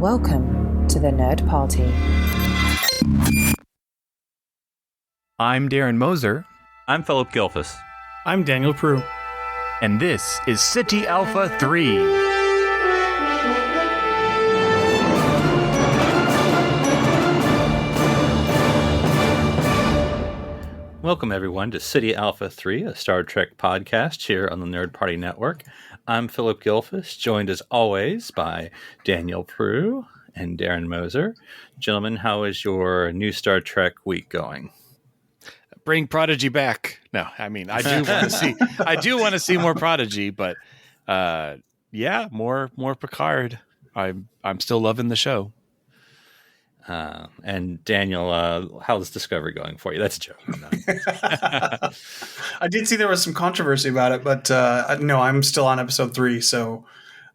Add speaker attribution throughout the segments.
Speaker 1: Welcome to the Nerd Party.
Speaker 2: I'm Darren Moser.
Speaker 3: I'm Philip Gilfus.
Speaker 4: I'm Daniel Prue.
Speaker 2: And this is City Alpha 3.
Speaker 3: Welcome, everyone, to City Alpha 3, a Star Trek podcast here on the Nerd Party Network. I'm Philip Gilfus, joined as always by Daniel Prue and Darren Moser. Gentlemen, how is your new Star Trek week going?
Speaker 2: Bring Prodigy back. No, I mean, I do want to see more Prodigy, but more Picard. I'm still loving the show.
Speaker 3: And Daniel, how's Discovery going for you? That's a joke.
Speaker 4: I did see there was some controversy about it, but no, I'm still on episode 3, so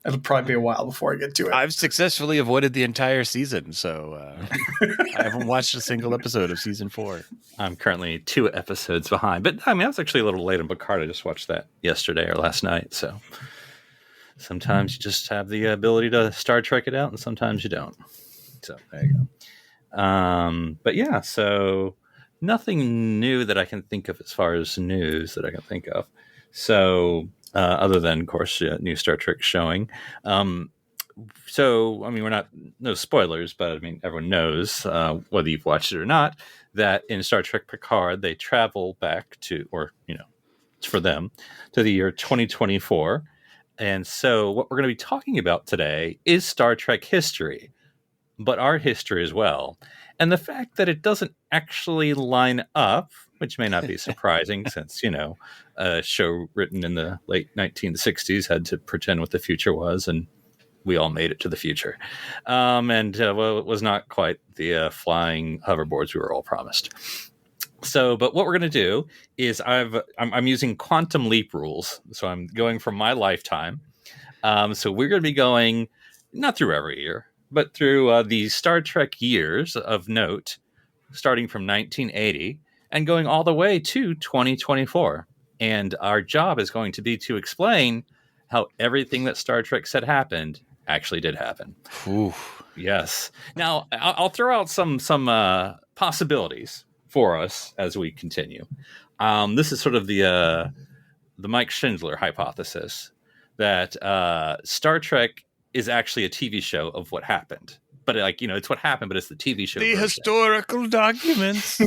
Speaker 4: it'll probably be a while before I get to it.
Speaker 2: I've successfully avoided the entire season, so I haven't watched a single episode of season 4.
Speaker 3: I'm currently 2 episodes behind, but I mean, I was actually a little late on Picard. I just watched that yesterday or last night, so sometimes you just have the ability to Star Trek it out, and sometimes you don't. So there you go. But yeah, so nothing new that I can think of as far as news that I can think of. So other than, of course, new Star Trek showing. So, I mean, no spoilers, but I mean, everyone knows, whether you've watched it or not, that in Star Trek Picard, they travel back to, or, it's for them, to the year 2024. And so what we're going to be talking about today is Star Trek history, but our history as well. And the fact that it doesn't actually line up, which may not be surprising since, a show written in the late 1960s had to pretend what the future was, and we all made it to the future. It was not quite the flying hoverboards we were all promised. So, but what we're going to do is I'm using quantum leap rules. So I'm going from my lifetime. So we're going to be going not through every year, but through the Star Trek years of note, starting from 1980 and going all the way to 2024. And our job is going to be to explain how everything that Star Trek said happened actually did happen.
Speaker 2: Ooh.
Speaker 3: Yes. Now, I'll throw out some possibilities for us as we continue. This is sort of the Mike Schindler hypothesis that Star Trek is actually a TV show of what happened. But it's what happened, but it's the TV show
Speaker 2: The
Speaker 3: version.
Speaker 2: Historical documents.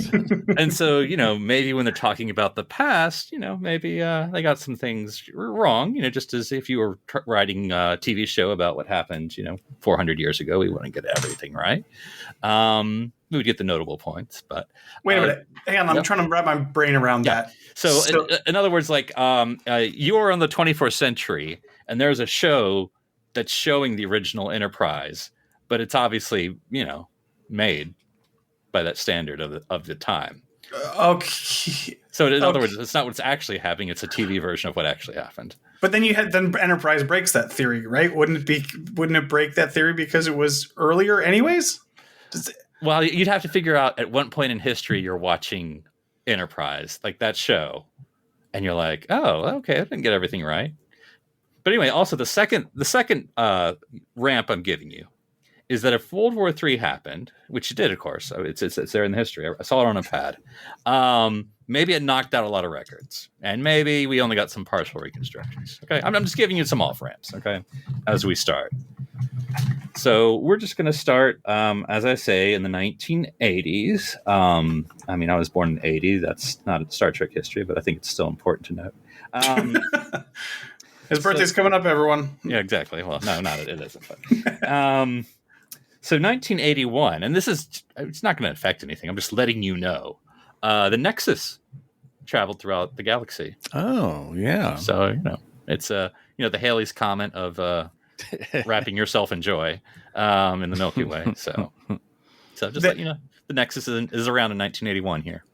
Speaker 3: And so, maybe when they're talking about the past, maybe they got some things wrong, just as if you were writing a TV show about what happened, 400 years ago, we wouldn't get everything right. We would get the notable points, but...
Speaker 4: Wait a minute. Hang on, I'm trying to wrap my brain around that.
Speaker 3: So in other words, you're on the 24th century, and there's a show that's showing the original Enterprise, but it's obviously, made by that standard of the time.
Speaker 4: Okay.
Speaker 3: So in other words, it's not what's actually happening; it's a TV version of what actually happened.
Speaker 4: But then then Enterprise breaks that theory, right? Wouldn't it break that theory because it was earlier, anyways?
Speaker 3: Well, you'd have to figure out at what point in history you're watching Enterprise, like that show, and you're like, "Oh, okay, I didn't get everything right." But anyway, also the second ramp I'm giving you is that if World War III happened, which it did, of course, so it's there in the history. I saw it on a pad. Maybe it knocked out a lot of records, and maybe we only got some partial reconstructions. Okay, I'm just giving you some off ramps. Okay, as we start. So we're just going to start, as I say, in the 1980s. I mean, I was born in 80. That's not Star Trek history, but I think it's still important to note.
Speaker 4: His birthday's coming up, everyone.
Speaker 3: Yeah, exactly. Well, no, it isn't. But, so 1981, and it's not going to affect anything. I'm just letting you know. The Nexus traveled throughout the galaxy.
Speaker 2: Oh, yeah.
Speaker 3: So, it's, the Halley's Comet of wrapping yourself in joy in the Milky Way. So just let you know, the Nexus is around in 1981 here.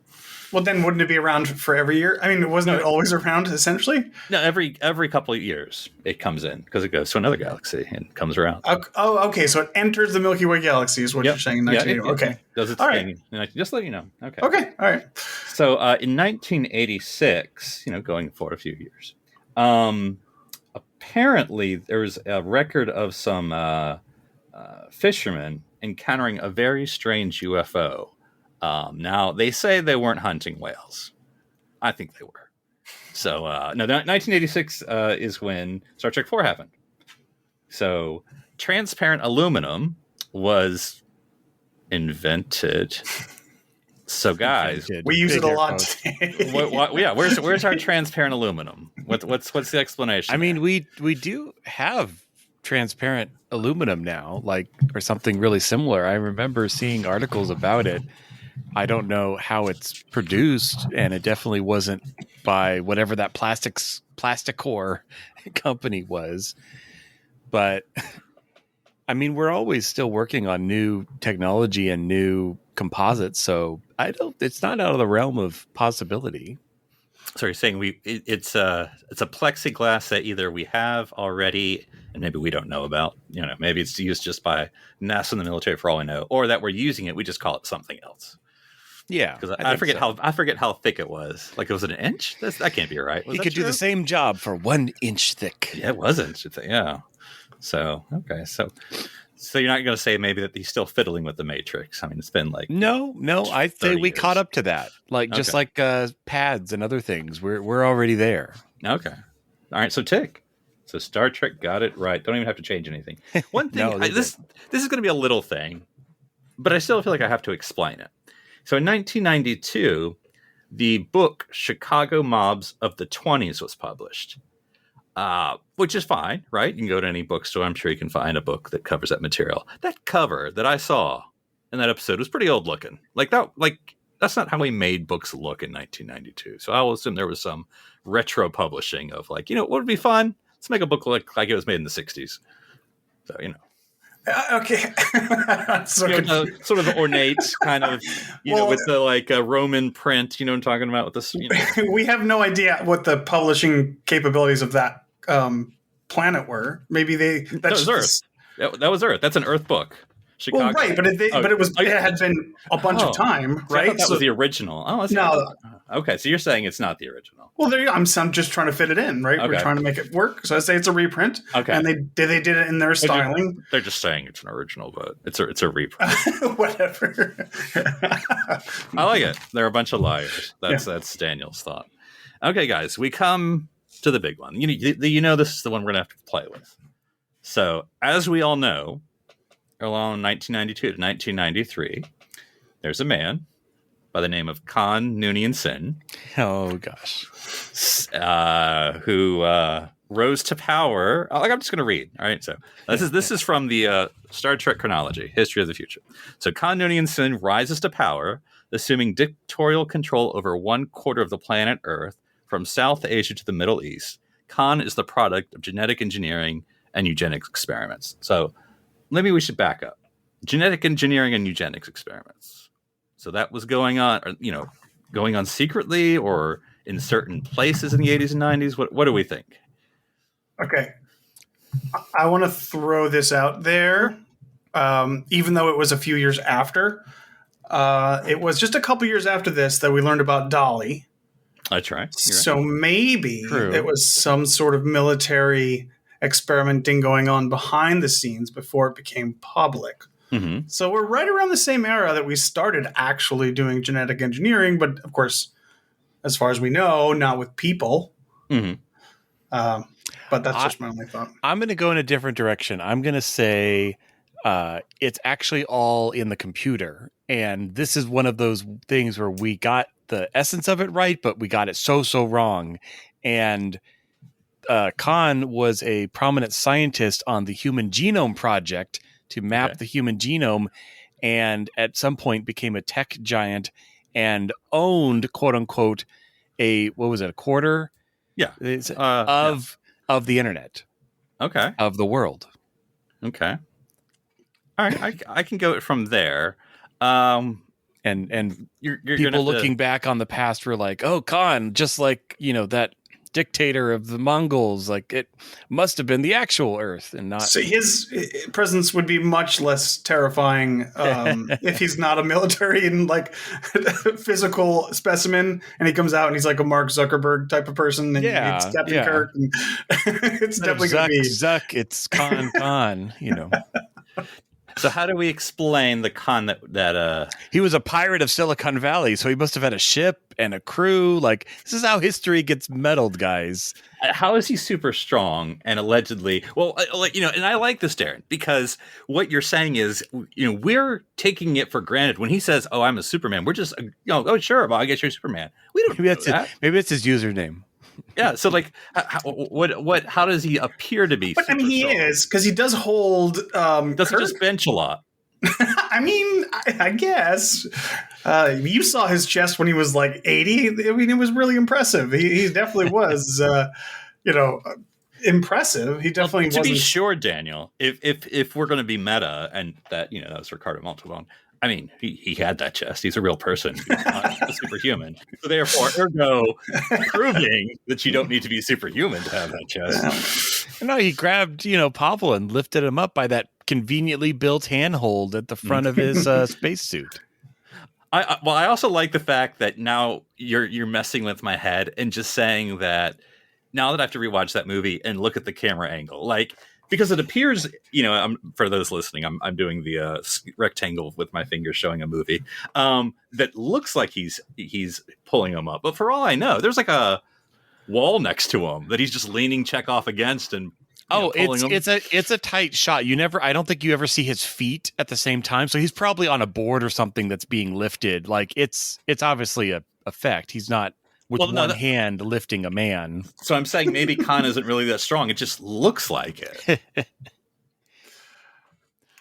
Speaker 4: Well, then wouldn't it be around for every year? I mean, wasn't it always around, essentially?
Speaker 3: No, every couple of years it comes in because it goes to another galaxy and comes around.
Speaker 4: Oh, okay. So it enters the Milky Way galaxy is what you're saying in 1980. Okay.
Speaker 3: Does its thing. Right. Just let you know. Okay.
Speaker 4: Okay. All right.
Speaker 3: So in 1986, going forward a few years, apparently there was a record of some fishermen encountering a very strange UFO. Now, they say they weren't hunting whales. I think they were. So, no, 1986 is when Star Trek 4 happened. So, transparent aluminum was invented. So, guys,
Speaker 4: we use it a lot today.
Speaker 3: Where's our transparent aluminum? What's the explanation?
Speaker 2: I mean, we do have transparent aluminum now, or something really similar. I remember seeing articles about it. I don't know how it's produced, and it definitely wasn't by whatever that Plasticor company was. But I mean, we're always still working on new technology and new composites, so it's not out of the realm of possibility.
Speaker 3: So you're saying it's a plexiglass that either we have already and maybe we don't know about. Maybe it's used just by NASA and the military for all we know, or that we're using it, we just call it something else.
Speaker 2: Yeah,
Speaker 3: because I forget how thick it was. Like, it was an inch. That can't be right.
Speaker 2: He could do the same job for 1 inch thick.
Speaker 3: Yeah, it was an inch thick. Yeah. So okay, so you're not going to say maybe that he's still fiddling with the Matrix? I mean, it's been like
Speaker 2: no. I'd say we caught up to that. Just like pads and other things. We're already there.
Speaker 3: Okay. All right. So tick. So Star Trek got it right. Don't even have to change anything. One thing. This is going to be a little thing, but I still feel like I have to explain it. So in 1992, the book Chicago Mobs of the 20s was published, which is fine, right? You can go to any bookstore. I'm sure you can find a book that covers that material. That cover that I saw in that episode was pretty old looking. That's not how we made books look in 1992. So I will assume there was some retro publishing of what would be fun? Let's make a book look like it was made in the 60s. So,
Speaker 4: Okay.
Speaker 3: Sort of ornate kind of, with the Roman print, you know what I'm talking about with this.
Speaker 4: We have no idea what the publishing capabilities of that planet were. Maybe
Speaker 3: that was Earth. That was Earth. That's an Earth book. Chicago.
Speaker 4: Well, right, but it had been a bunch of time, right?
Speaker 3: That was the original. Oh, no. Okay, so you're saying it's not the original.
Speaker 4: Well, I'm just trying to fit it in, right? Okay. We're trying to make it work. So I say it's a reprint. Okay, and they did it in their styling.
Speaker 3: They're just saying it's an original, but it's a reprint.
Speaker 4: Whatever.
Speaker 3: I like it. They're a bunch of liars. That's Daniel's thought. Okay, guys, we come to the big one. This is the one we're gonna have to play with. So, as we all know, along 1992 to 1993, there's a man by the name of Khan Noonien Sin.
Speaker 2: Oh gosh,
Speaker 3: who rose to power. I'm just going to read. All right, so this is from the Star Trek chronology, History of the Future. So Khan Noonien Sin rises to power, assuming dictatorial control over 1/4 of the planet Earth, from South Asia to the Middle East. Khan is the product of genetic engineering and eugenics experiments. So maybe we should back up. Genetic engineering and eugenics experiments. So that was going on, going on secretly or in certain places in the 80s and 90s. What do we think?
Speaker 4: Okay. I want to throw this out there. Even though it was a few years after, it was just a couple years after this that we learned about Dolly.
Speaker 3: That's right.
Speaker 4: So maybe it was some sort of military experimenting going on behind the scenes before it became public.
Speaker 3: Mm-hmm.
Speaker 4: So we're right around the same era that we started actually doing genetic engineering, but of course, as far as we know, not with people.
Speaker 3: Mm-hmm.
Speaker 4: But that's just my only thought.
Speaker 2: I'm going to go in a different direction. I'm going to say it's actually all in the computer. And this is one of those things where we got the essence of it right, but we got it so wrong. And Khan was a prominent scientist on the Human Genome Project to map the human genome, and at some point became a tech giant and owned, quote unquote, a quarter?
Speaker 3: Yeah.
Speaker 2: Of the internet.
Speaker 3: Okay.
Speaker 2: Of the world.
Speaker 3: Okay. All right. I can go from there.
Speaker 2: And you're people looking back on the past were like, oh, Khan, just like, that dictator of the Mongols, like it must have been the actual Earth and not.
Speaker 4: So his presence would be much less terrifying if he's not a military and physical specimen, and he comes out and he's like a Mark Zuckerberg type of person, and it's Captain Kirk. And it's definitely going to be
Speaker 2: Zuck. It's Khan.
Speaker 3: So how do we explain the con that
Speaker 2: He was a pirate of Silicon Valley, so he must have had a ship and a crew. Like, this is how history gets meddled, guys.
Speaker 3: how is he super strong and allegedly? Well, and I like this, Darren, because what you're saying is, we're taking it for granted when he says, "Oh, I'm a Superman." We're just, oh, sure, well, I guess you're Superman. We don't.
Speaker 2: Maybe that's his username.
Speaker 3: Yeah. So, like, how does he appear to be?
Speaker 4: But I mean, he is, because he does hold.
Speaker 3: Does he just bench a lot?
Speaker 4: I mean, I guess. You saw his chest when he was like 80. I mean, it was really impressive. He definitely was, impressive. He definitely
Speaker 3: to
Speaker 4: wasn't.
Speaker 3: be sure, Daniel, if we're going to be meta, and that that was Ricardo Montalban. I mean, he had that chest. He's a real person. He's not a superhuman. So therefore, ergo, proving that you don't need to be superhuman to have that chest.
Speaker 2: No, he grabbed, Pavel and lifted him up by that conveniently built handhold at the front of his spacesuit.
Speaker 3: I also like the fact that now you're messing with my head and just saying that now that I have to rewatch that movie and look at the camera angle, like, because it appears, for those listening, I'm doing the rectangle with my fingers showing a movie that looks like he's pulling him up, but for all I know, there's like a wall next to him that he's just leaning Chekhov against and.
Speaker 2: It's a tight shot. I don't think you ever see his feet at the same time. So he's probably on a board or something that's being lifted. Like it's obviously a effect. He's not with one hand lifting a man.
Speaker 3: So I'm saying maybe Khan isn't really that strong. It just looks like it.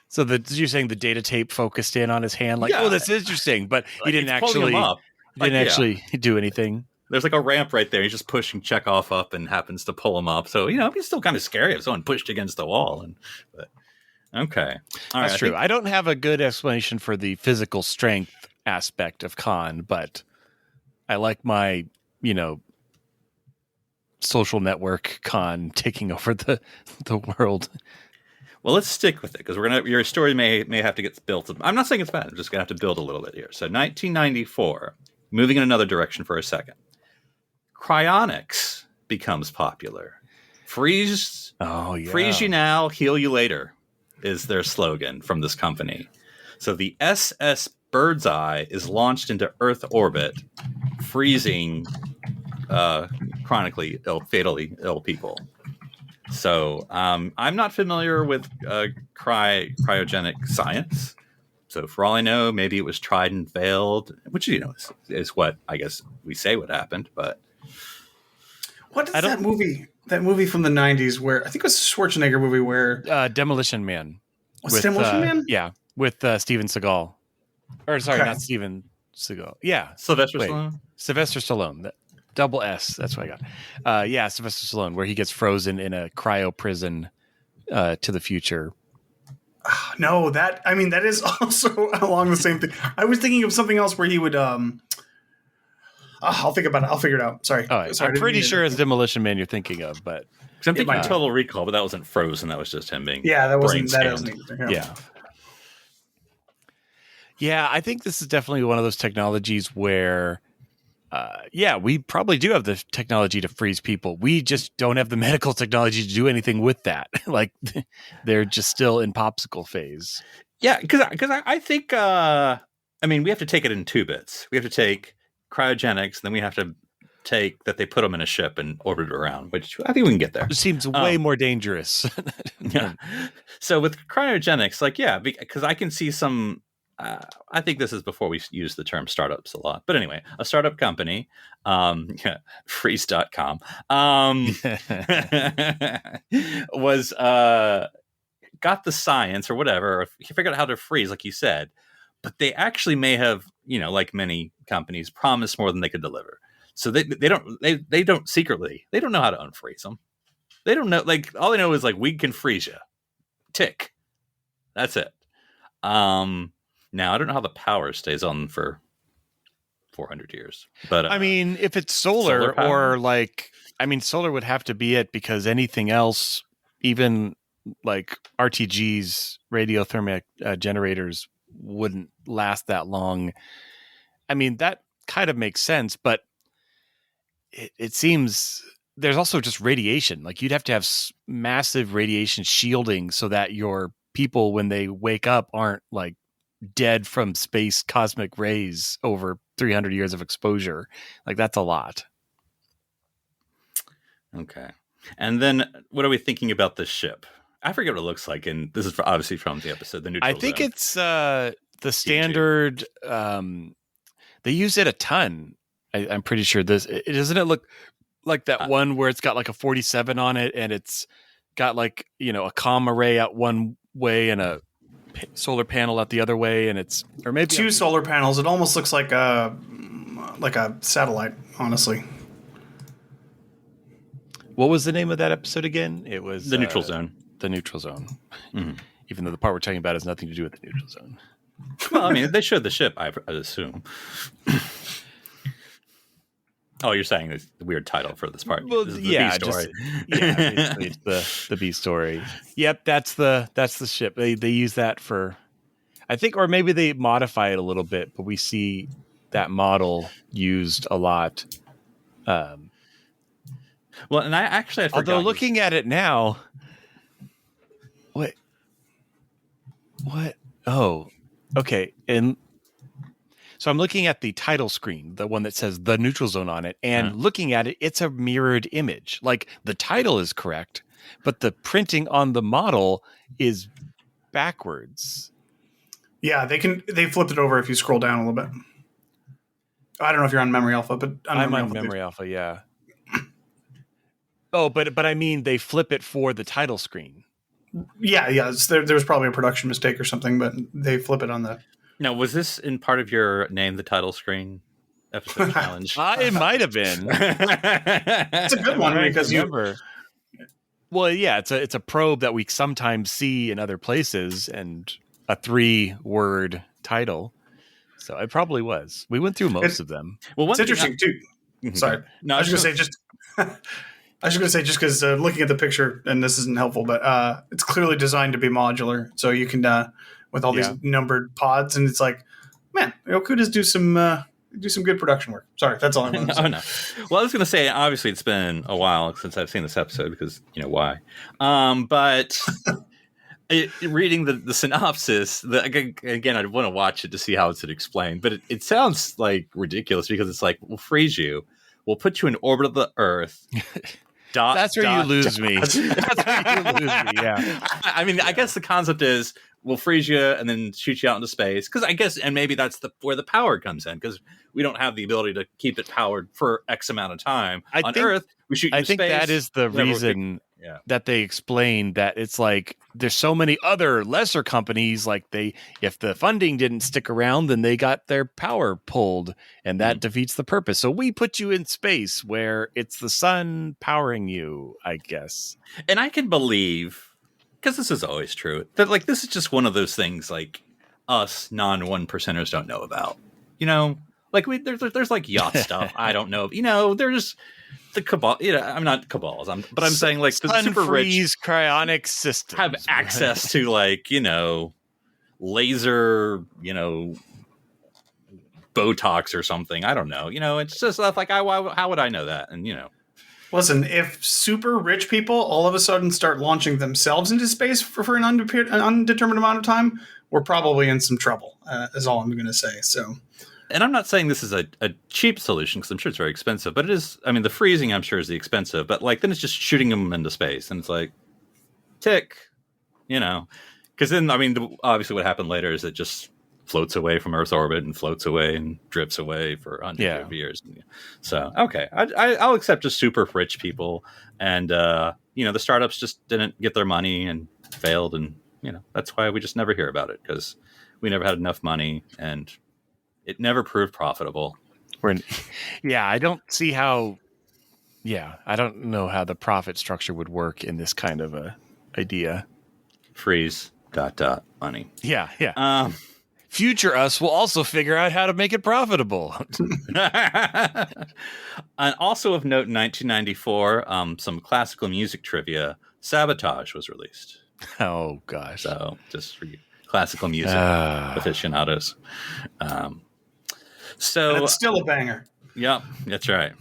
Speaker 2: So you're saying the data tape focused in on his hand, like, oh, that's interesting, but he didn't actually do anything.
Speaker 3: There's like a ramp right there. He's just pushing Chekhov up and happens to pull him up. So, he's still kind of scary if someone pushed against the wall. But okay. All right,
Speaker 2: that's true. I don't have a good explanation for the physical strength aspect of Khan, but I like my, social network Khan taking over the world.
Speaker 3: Well, let's stick with it because your story may have to get built. I'm not saying it's bad. I'm just going to have to build a little bit here. So 1994, moving in another direction for a second. Cryonics becomes popular. Freeze you now, heal you later is their slogan from this company. So the SS Birdseye is launched into Earth orbit, freezing fatally ill people. So I'm not familiar with cryogenic science. So for all I know, maybe it was tried and failed, which is what I guess we say what happened. But
Speaker 4: what is that movie? That movie from the 90s where I think it was a Schwarzenegger movie where
Speaker 2: Demolition Man.
Speaker 4: Was Demolition Man?
Speaker 2: Yeah, with Steven Seagal. Or sorry, not Steven Seagal. Yeah,
Speaker 3: Sylvester Stallone.
Speaker 2: Sylvester Stallone. Double S. That's what I got. Sylvester Stallone, where he gets frozen in a cryo prison to the future.
Speaker 4: No, that is also along the same thing. I was thinking of something else where he would. I'll think about it. I'll figure it out. Sorry.
Speaker 2: I'm pretty sure it's Demolition Man you're thinking of, but
Speaker 3: I'm thinking Total Recall, but that wasn't frozen. That was just him being.
Speaker 4: Yeah, that wasn't either.
Speaker 2: Yeah. Yeah, I think this is definitely one of those technologies where, we probably do have the technology to freeze people. We just don't have the medical technology to do anything with that. Like, they're just still in popsicle phase.
Speaker 3: Yeah, because I think, we have to take it in two bits. We have to take cryogenics, then we have to take that they put them in a ship and orbit around, which I think we can get there.
Speaker 2: It seems way more dangerous.
Speaker 3: Yeah. So with cryogenics, because I can see some. I think this is before we use the term startups a lot. But anyway, a startup company, freeze.com, was got the science or whatever, or figured out how to freeze, like you said. But they actually may have, like many companies, promised more than they could deliver. So they don't secretly, they don't know how to unfreeze them. They don't know, all they know is we can freeze you. Tick. That's it. Now, I don't know how the power stays on for 400 years. But
Speaker 2: if it's solar or solar would have to be it, because anything else, even RTGs, radiothermic generators, wouldn't last that long. That kind of makes sense, but it seems there's also just radiation. You'd have to have massive radiation shielding so that your people when they wake up aren't like dead from space cosmic rays over 300 years of exposure. Like that's a lot.
Speaker 3: Okay. And then what are we thinking about this ship? I forget what it looks like, and this is obviously from the episode, the Neutral
Speaker 2: I think
Speaker 3: Zone.
Speaker 2: it's the standard. They use it a ton. I'm pretty sure doesn't it look like that one where it's got like a 47 on it, and it's got like a comm array out one way and a solar panel out the other way, and it's or maybe
Speaker 4: two solar panels. It almost looks like a satellite, honestly.
Speaker 2: What was the name of that episode again? It was
Speaker 3: the Neutral Zone.
Speaker 2: The Neutral Zone.
Speaker 3: Mm-hmm.
Speaker 2: Even though the part we're talking about has nothing to do with the Neutral Zone.
Speaker 3: Well, I mean, they showed the ship, I assume. Oh, you're saying it's the weird title for this part.
Speaker 2: Well,
Speaker 3: this is the
Speaker 2: yeah,
Speaker 3: B story.
Speaker 2: Basically it's the B story. Yep, that's the ship. They use that for, I think, or maybe they modify it a little bit, but we see that model used a lot.
Speaker 3: Well, and I forgot.
Speaker 2: Although looking at it now, what? Oh, okay. And so I'm looking at the title screen, the one that says the Neutral Zone on it, and looking at it, it's a mirrored image. Like the title is correct, but the printing on the model is backwards.
Speaker 4: Yeah, they flipped it over if you scroll down a little bit. I don't know if you're on Memory Alpha, but
Speaker 2: I'm on Memory Alpha, yeah. Oh, but I mean, they flip it for the title screen.
Speaker 4: Yeah. There was probably a production mistake or something, but they flip it on the.
Speaker 3: Now, was this in part of your name the title screen episode challenge?
Speaker 2: It might have been.
Speaker 4: It's a good one because you.
Speaker 2: Well, yeah, it's a probe that we sometimes see in other places, and a 3-word title. So it probably was. We went through most of them.
Speaker 3: Well,
Speaker 4: it's interesting too. Sorry,
Speaker 3: no,
Speaker 4: I was going to say just. I was going to say just because looking at the picture, and this isn't helpful, but it's clearly designed to be modular, so you can with all these numbered pods, and it's like, man, Okuda's do some good production work. Sorry, that's all I wanted to say.
Speaker 3: Oh no. Well, I was going to say, obviously, it's been a while since I've seen this episode because why. But reading the synopsis, again, I'd want to watch it to see how it's explained, but it sounds like ridiculous because it's like, we'll freeze you, we'll put you in orbit of the Earth.
Speaker 2: That's where you lose me. That's where you lose me. Yeah.
Speaker 3: I mean, I guess the concept is we'll freeze you and then shoot you out into space. Because I guess, and maybe that's where the power comes in. Because we don't have the ability to keep it powered for X amount of time. On Earth, we shoot you into space.
Speaker 2: I think that is the reason that they explain that it's like there's so many other lesser companies. Like if the funding didn't stick around, then they got their power pulled, and that defeats the purpose. So we put you in space where it's the sun powering you, I guess.
Speaker 3: And I can believe, because this is always true, that like this is just one of those things like us non-1%ers don't know about. Like there's like yacht stuff I don't know. There's the cabal. I'm not cabals. But I'm saying like the super rich
Speaker 2: cryonic systems
Speaker 3: have access to like laser Botox or something. I don't know. It's just like how would I know that? And
Speaker 4: Listen, if super rich people all of a sudden start launching themselves into space for an undetermined amount of time, we're probably in some trouble. Is all I'm going to say. So.
Speaker 3: And I'm not saying this is a cheap solution because I'm sure it's very expensive, but it is. I mean, the freezing I'm sure is the expensive, but like then it's just shooting them into space, and it's like tick, because then I mean, obviously what happened later is it just floats away from Earth's orbit and floats away and drifts away for hundreds of years. So okay, I'll accept just super rich people, and the startups just didn't get their money and failed, and that's why we just never hear about it because we never had enough money and. It never proved profitable.
Speaker 2: I don't see how. Yeah, I don't know how the profit structure would work in this kind of a idea.
Speaker 3: Freeze ... money.
Speaker 2: Yeah. Future us will also figure out how to make it profitable.
Speaker 3: And also of note, in 1994, some classical music trivia. Sabotage was released.
Speaker 2: Oh gosh!
Speaker 3: So just for you classical music aficionados. So
Speaker 4: and it's still a banger.
Speaker 3: Yep, that's right.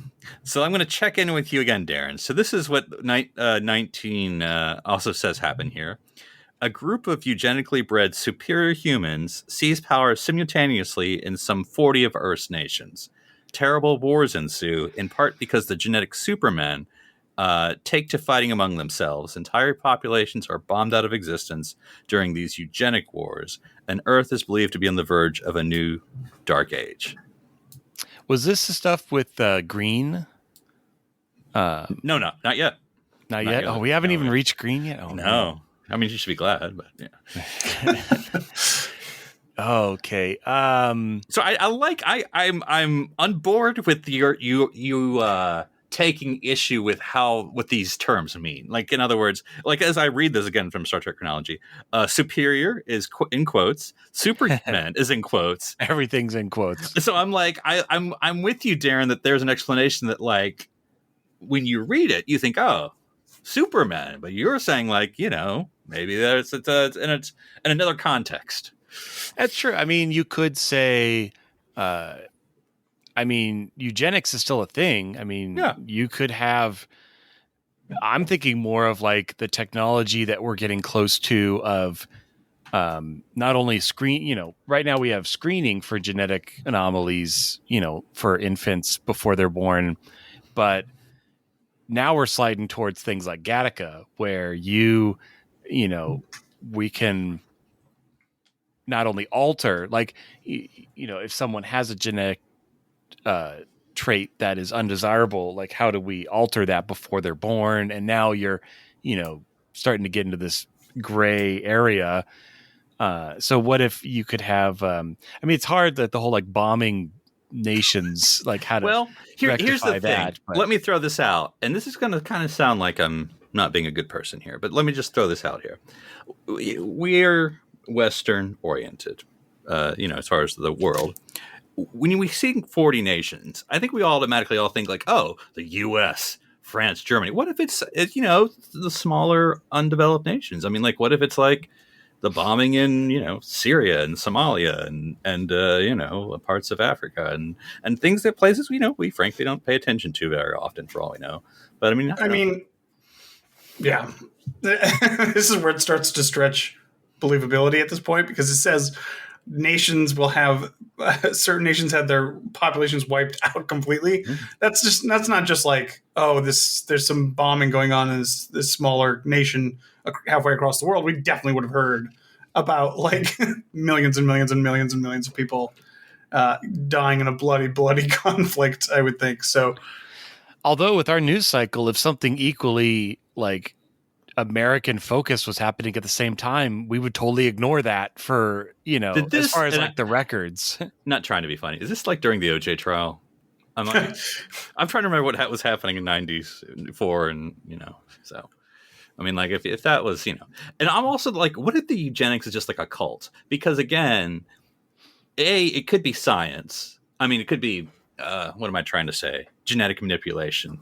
Speaker 3: So I'm going to check in with you again, Darren. So this is what 19 also says happened here. A group of eugenically bred superior humans seize power simultaneously in some 40 of Earth's nations. Terrible wars ensue, in part because the genetic supermen take to fighting among themselves. Entire populations are bombed out of existence during these eugenic wars, and Earth is believed to be on the verge of a new dark age.
Speaker 2: Was this the stuff with Green?
Speaker 3: No, not yet.
Speaker 2: Not yet?
Speaker 3: Really.
Speaker 2: Oh, we haven't
Speaker 3: No,
Speaker 2: even reached Green yet? Oh,
Speaker 3: no.
Speaker 2: man.
Speaker 3: I mean, you should be glad, but yeah.
Speaker 2: Okay.
Speaker 3: So I'm on board with you taking issue with what these terms mean. Like, in other words, like as I read this again from Star Trek chronology, superior is in quotes, Superman is in quotes,
Speaker 2: Everything's in quotes.
Speaker 3: So I'm like, I'm with you, Darren, that there's an explanation that, like, when you read it, you think, oh, Superman, but you're saying, like, you know, maybe it's in another context.
Speaker 2: That's true. I mean, you could say, eugenics is still a thing. I mean,
Speaker 3: Yeah.
Speaker 2: You could have, I'm thinking more of like the technology that we're getting close to of not only right now we have screening for genetic anomalies, for infants before they're born, but now we're sliding towards things like Gattaca, where we can not only alter, like, if someone has a genetic trait that is undesirable, like how do we alter that before they're born? And now you're, starting to get into this gray area. So what if you could have, it's hard that the whole like bombing nations, like how to
Speaker 3: here's the thing.
Speaker 2: But
Speaker 3: let me throw this out, and this is going to kind of sound like I'm not being a good person here, but let me just throw this out here. We're Western oriented, as far as the world. When we see 40 nations, I think we automatically all think like, oh, the U.S., France, Germany. What if it's the smaller undeveloped nations? I mean, like, what if it's like the bombing in Syria and Somalia and parts of Africa and things that places we frankly don't pay attention to very often, for all we know. But I mean,
Speaker 4: yeah, this is where it starts to stretch believability at this point, because it says nations will have certain nations had their populations wiped out completely. Mm-hmm. That's not just like, oh, there's some bombing going on in this smaller nation halfway across the world. We definitely would have heard about like millions and millions and millions and millions of people dying in a bloody conflict, I would think. So,
Speaker 2: although with our news cycle, if something equally like American focus was happening at the same time, we would totally ignore that for, as far as like the records.
Speaker 3: Not trying to be funny. Is this like during the OJ trial? I'm trying to remember what was happening in 94 and, so. I mean, like, if that was, and I'm also like, what if the eugenics is just like a cult? Because again, it could be science. I mean, it could be, what am I trying to say? Genetic manipulation.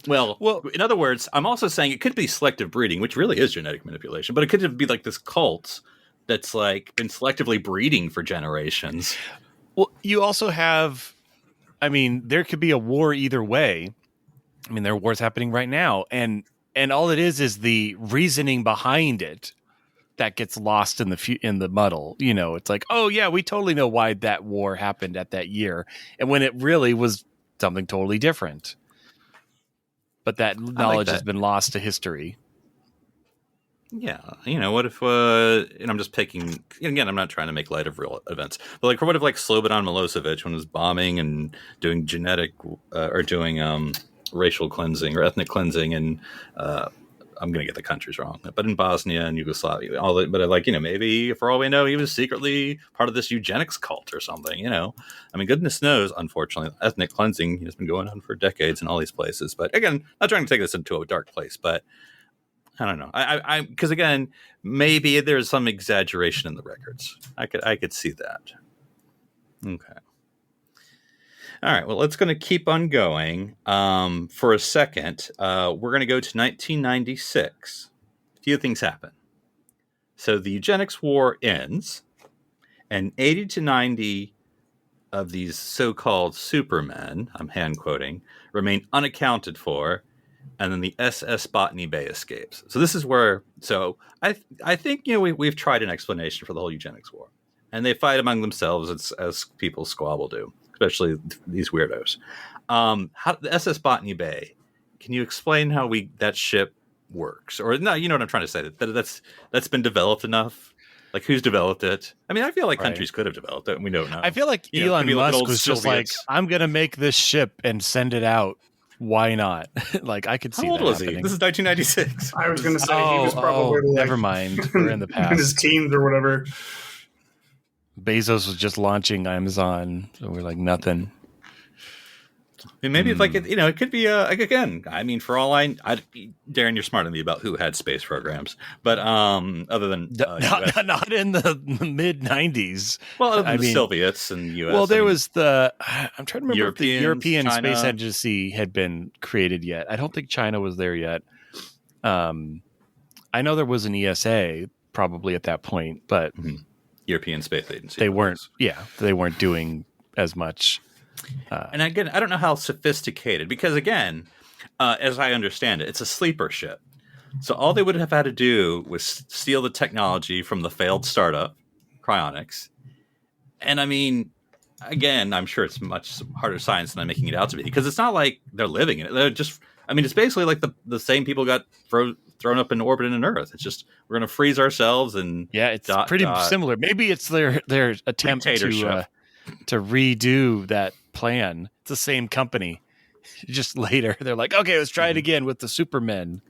Speaker 3: Well, in other words, I'm also saying it could be selective breeding, which really is genetic manipulation, but it could be like this cult that's like been selectively breeding for generations.
Speaker 2: Well, you also have, there could be a war either way. There are wars happening right now, and all it is the reasoning behind it that gets lost in the muddle. It's like, oh yeah, we totally know why that war happened at that year, and when it really was something totally different. But that knowledge has been lost to history.
Speaker 3: Yeah. What if, and I'm just picking, again, I'm not trying to make light of real events, but like, what if like Slobodan Milosevic, when he was bombing and doing racial cleansing or ethnic cleansing, and I'm going to get the countries wrong, but in Bosnia and Yugoslavia, maybe for all we know, he was secretly part of this eugenics cult or something, goodness knows, unfortunately, ethnic cleansing has been going on for decades in all these places. But again, not trying to take this into a dark place, but I don't know. Because again, maybe there's some exaggeration in the records. I could see that. Okay. All right, well, let's going to keep on going for a second. We're going to go to 1996. A few things happen. So the eugenics war ends, and 80 to 90 of these so-called supermen, I'm hand quoting, remain unaccounted for, and then the SS Botany Bay escapes. So this is where. So I think we've tried an explanation for the whole Eugenics War, and they fight among themselves as people squabble do, especially these weirdos. How the SS Botany Bay? Can you explain how that ship works? Or no, you know what I'm trying to say. That's been developed enough. Like, who's developed it? I mean, I feel like countries could have developed it, and we don't know.
Speaker 2: I feel like Elon Musk was just like, I'm going to make this ship and send it out. Why not? Like, I could see that happening. How old was he?
Speaker 3: This is 1996.
Speaker 4: I was going to say he was probably
Speaker 2: never mind. We're in the past.
Speaker 4: In his teens or whatever.
Speaker 2: Bezos was just launching Amazon, so we're like, nothing.
Speaker 3: I mean, maybe it's like, it could be, again, I mean, for all Darren, you're smarter than me about who had space programs, but other than...
Speaker 2: not in the mid-90s.
Speaker 3: Well, other than the Soviets and U.S.
Speaker 2: Well, there was I'm trying to remember if the European
Speaker 3: China.
Speaker 2: Space Agency had been created yet. I don't think China was there yet. I know there was an ESA probably at that point, but...
Speaker 3: European Space Agency.
Speaker 2: They weren't doing as much...
Speaker 3: and again, I don't know how sophisticated, because again, as I understand it, it's a sleeper ship. So all they would have had to do was steal the technology from the failed startup, Cryonics. And I mean, again, I'm sure it's much harder science than I'm making it out to be, because it's not like they're living in it. They're just, I mean, it's basically like the same people got thrown up in orbit in Earth. It's just, we're going to freeze ourselves and
Speaker 2: it's pretty similar. Maybe it's their attempt to redo that plan. It's the same company. Just later, they're like, okay, let's try it again with the Supermen.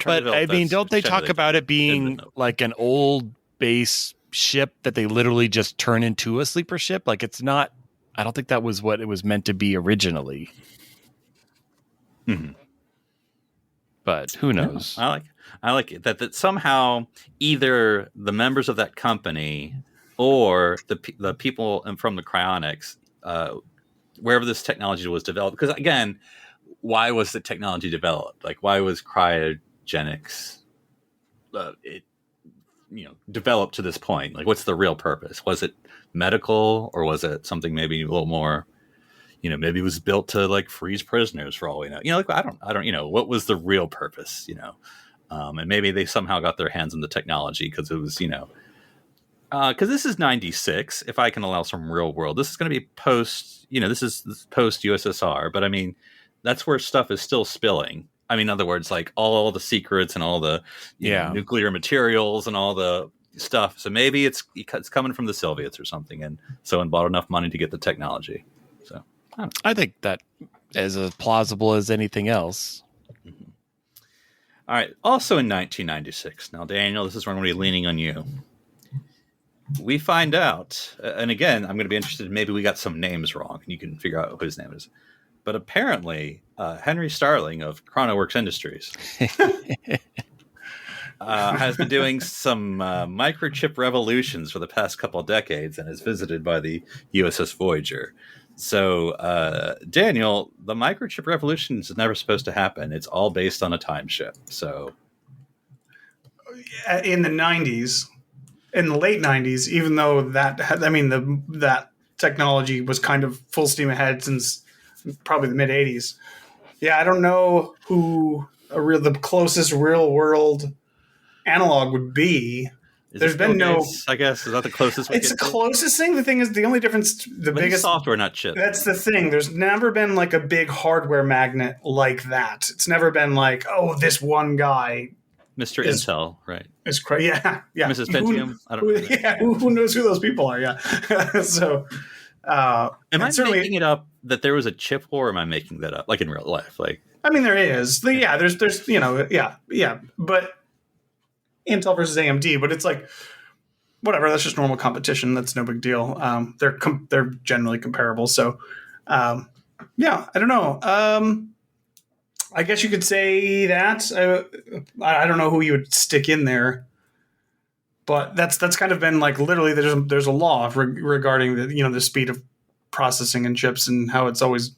Speaker 2: But I mean, don't they talk about it being like an old base ship that they literally just turn into a sleeper ship? Like, it's not. I don't think that was what it was meant to be originally. But who knows?
Speaker 3: Yeah, I like it that somehow either the members of that company or the people from the cryonics, wherever this technology was developed, because again, why was the technology developed? Like, why was cryogenics developed to this point? Like, what's the real purpose? Was it medical, or was it something maybe a little more? Maybe it was built to like freeze prisoners for all we know. Like, I don't. What was the real purpose? And maybe they somehow got their hands on the technology because it was, because this is 96. If I can allow some real world, this is going to be post. This is post USSR, but I mean, that's where stuff is still spilling. I mean, in other words, like all the secrets and all the nuclear materials and all the stuff. So maybe it's coming from the Soviets or something, and someone bought enough money to get the technology. So
Speaker 2: I think that is as plausible as anything else.
Speaker 3: All right. Also in 1996. Now, Daniel, this is where I'm going to be leaning on you. We find out, and again, I'm going to be interested. Maybe we got some names wrong, and you can figure out who his name is. But apparently, Henry Starling of ChronoWorks Industries has been doing some microchip revolutions for the past couple of decades and is visited by the USS Voyager. So, Daniel, the microchip revolution is never supposed to happen. It's all based on a time ship. So,
Speaker 4: in the 90s, in the late 90s, even though that technology was kind of full steam ahead since probably the mid 80s. Yeah, I don't know who the closest real world analog would be. There's been no.
Speaker 3: I guess is that the closest?
Speaker 4: It's the closest thing. The thing is, the only difference, the biggest
Speaker 3: software, not chip.
Speaker 4: That's the thing. There's never been like a big hardware magnet like that. It's never been like, oh, this one guy,
Speaker 3: Mr. Intel, right?
Speaker 4: It's crazy. Yeah.
Speaker 3: Mrs. Pentium. I don't know.
Speaker 4: Yeah, who knows who those people are? Yeah. So,
Speaker 3: am I making it up that there was a chip war? Or am I making that up, like in real life? Like,
Speaker 4: I mean, there is. There's but Intel versus AMD, but it's like whatever. That's just normal competition. That's no big deal. They're generally comparable. So, I don't know. I guess you could say that. I don't know who you would stick in there, but that's kind of been like literally there's a law regarding the speed of processing in chips and how it's always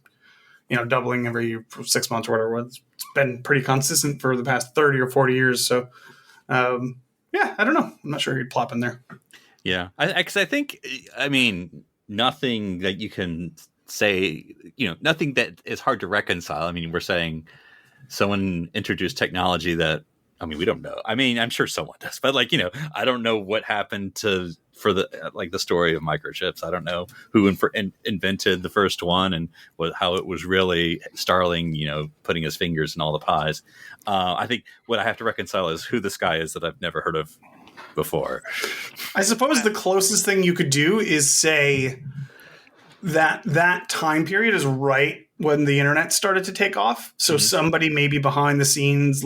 Speaker 4: doubling every 6 months or whatever. It's been pretty consistent for the past 30 or 40 years. So. I don't know. I'm not sure who'd plop in there.
Speaker 3: Yeah, because I think, I mean, nothing that you can say, nothing that is hard to reconcile. I mean, we're saying someone introduced technology that, I mean, we don't know. I mean, I'm sure someone does, but I don't know what happened for the story of microchips. I don't know who invented the first one and how it was really Starling, putting his fingers in all the pies. I think what I have to reconcile is who this guy is that I've never heard of before.
Speaker 4: I suppose the closest thing you could do is say that time period is right when the internet started to take off. So somebody maybe behind the scenes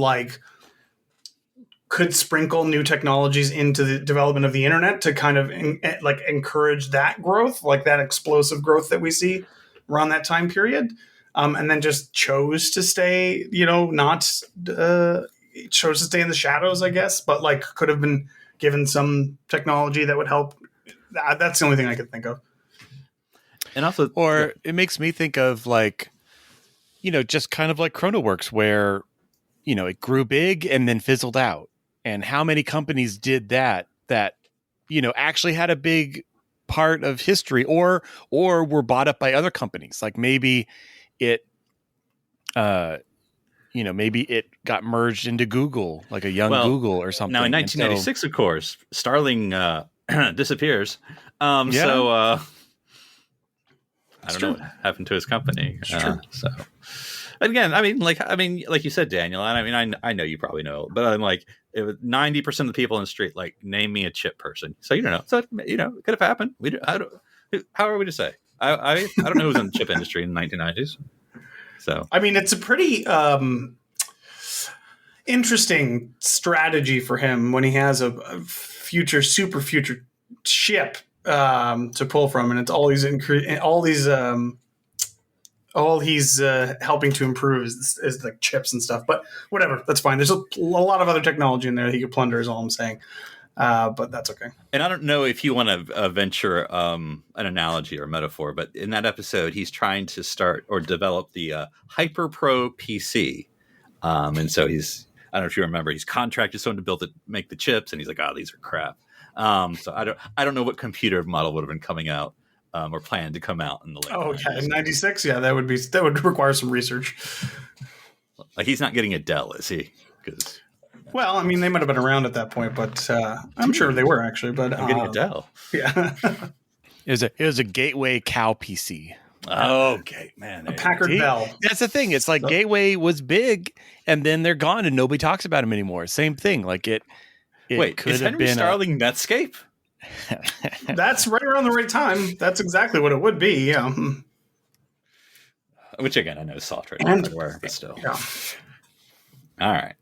Speaker 4: could sprinkle new technologies into the development of the internet to kind of encourage that growth, like that explosive growth that we see around that time period. And then just chose to stay, chose to stay in the shadows, I guess, but could have been given some technology that would help. That's the only thing I could think of.
Speaker 3: And also,
Speaker 2: it makes me think of just kind of like ChronoWorks, where, it grew big and then fizzled out. And how many companies did that, actually had a big part of history or were bought up by other companies. Like maybe it, maybe it got merged into Google, like a young Google or something.
Speaker 3: Now in 1996, of course, Starling disappears.
Speaker 2: Yeah.
Speaker 3: So I don't know what happened to his company. So again, I mean, like you said, Daniel, and I mean, I know you probably know, but I'm like, 90% of the people in the street, name me a chip person. So you don't know. So it could have happened. How are we to say? I don't know who's in the chip industry in the 1990s. So I
Speaker 4: mean, it's a pretty interesting strategy for him when he has a super future ship to pull from, and it's all he's helping to improve is the chips and stuff. But whatever, that's fine. There's a lot of other technology in there that he could plunder, is all I'm saying. But that's okay.
Speaker 3: And I don't know if you want to venture an analogy or metaphor, but in that episode, he's trying to start or develop the Hyper Pro PC. And so I don't know if you remember, he's contracted someone to make the chips, and he's like, "Oh, these are crap." So I don't know what computer model would have been coming out or planned to come out in the late.
Speaker 4: Oh, yeah, in 96, yeah, that would require some research.
Speaker 3: He's not getting a Dell, is he?
Speaker 4: Well, I mean, they might have been around at that point, but I'm sure they were actually. But
Speaker 3: I'm getting a Dell.
Speaker 4: Yeah,
Speaker 2: it was a Gateway Cow PC.
Speaker 3: Oh, okay, man.
Speaker 4: A Packard Bell.
Speaker 2: That's the thing. It's like Gateway was big, and then they're gone, and nobody talks about them anymore. Same thing.
Speaker 3: Wait,
Speaker 2: could
Speaker 3: is
Speaker 2: have
Speaker 3: Henry
Speaker 2: been
Speaker 3: Starling Netscape?
Speaker 4: That's right around the right time. That's exactly what it would be. Yeah.
Speaker 3: Which again, I know is software hardware, but still.
Speaker 4: Yeah.
Speaker 3: All right.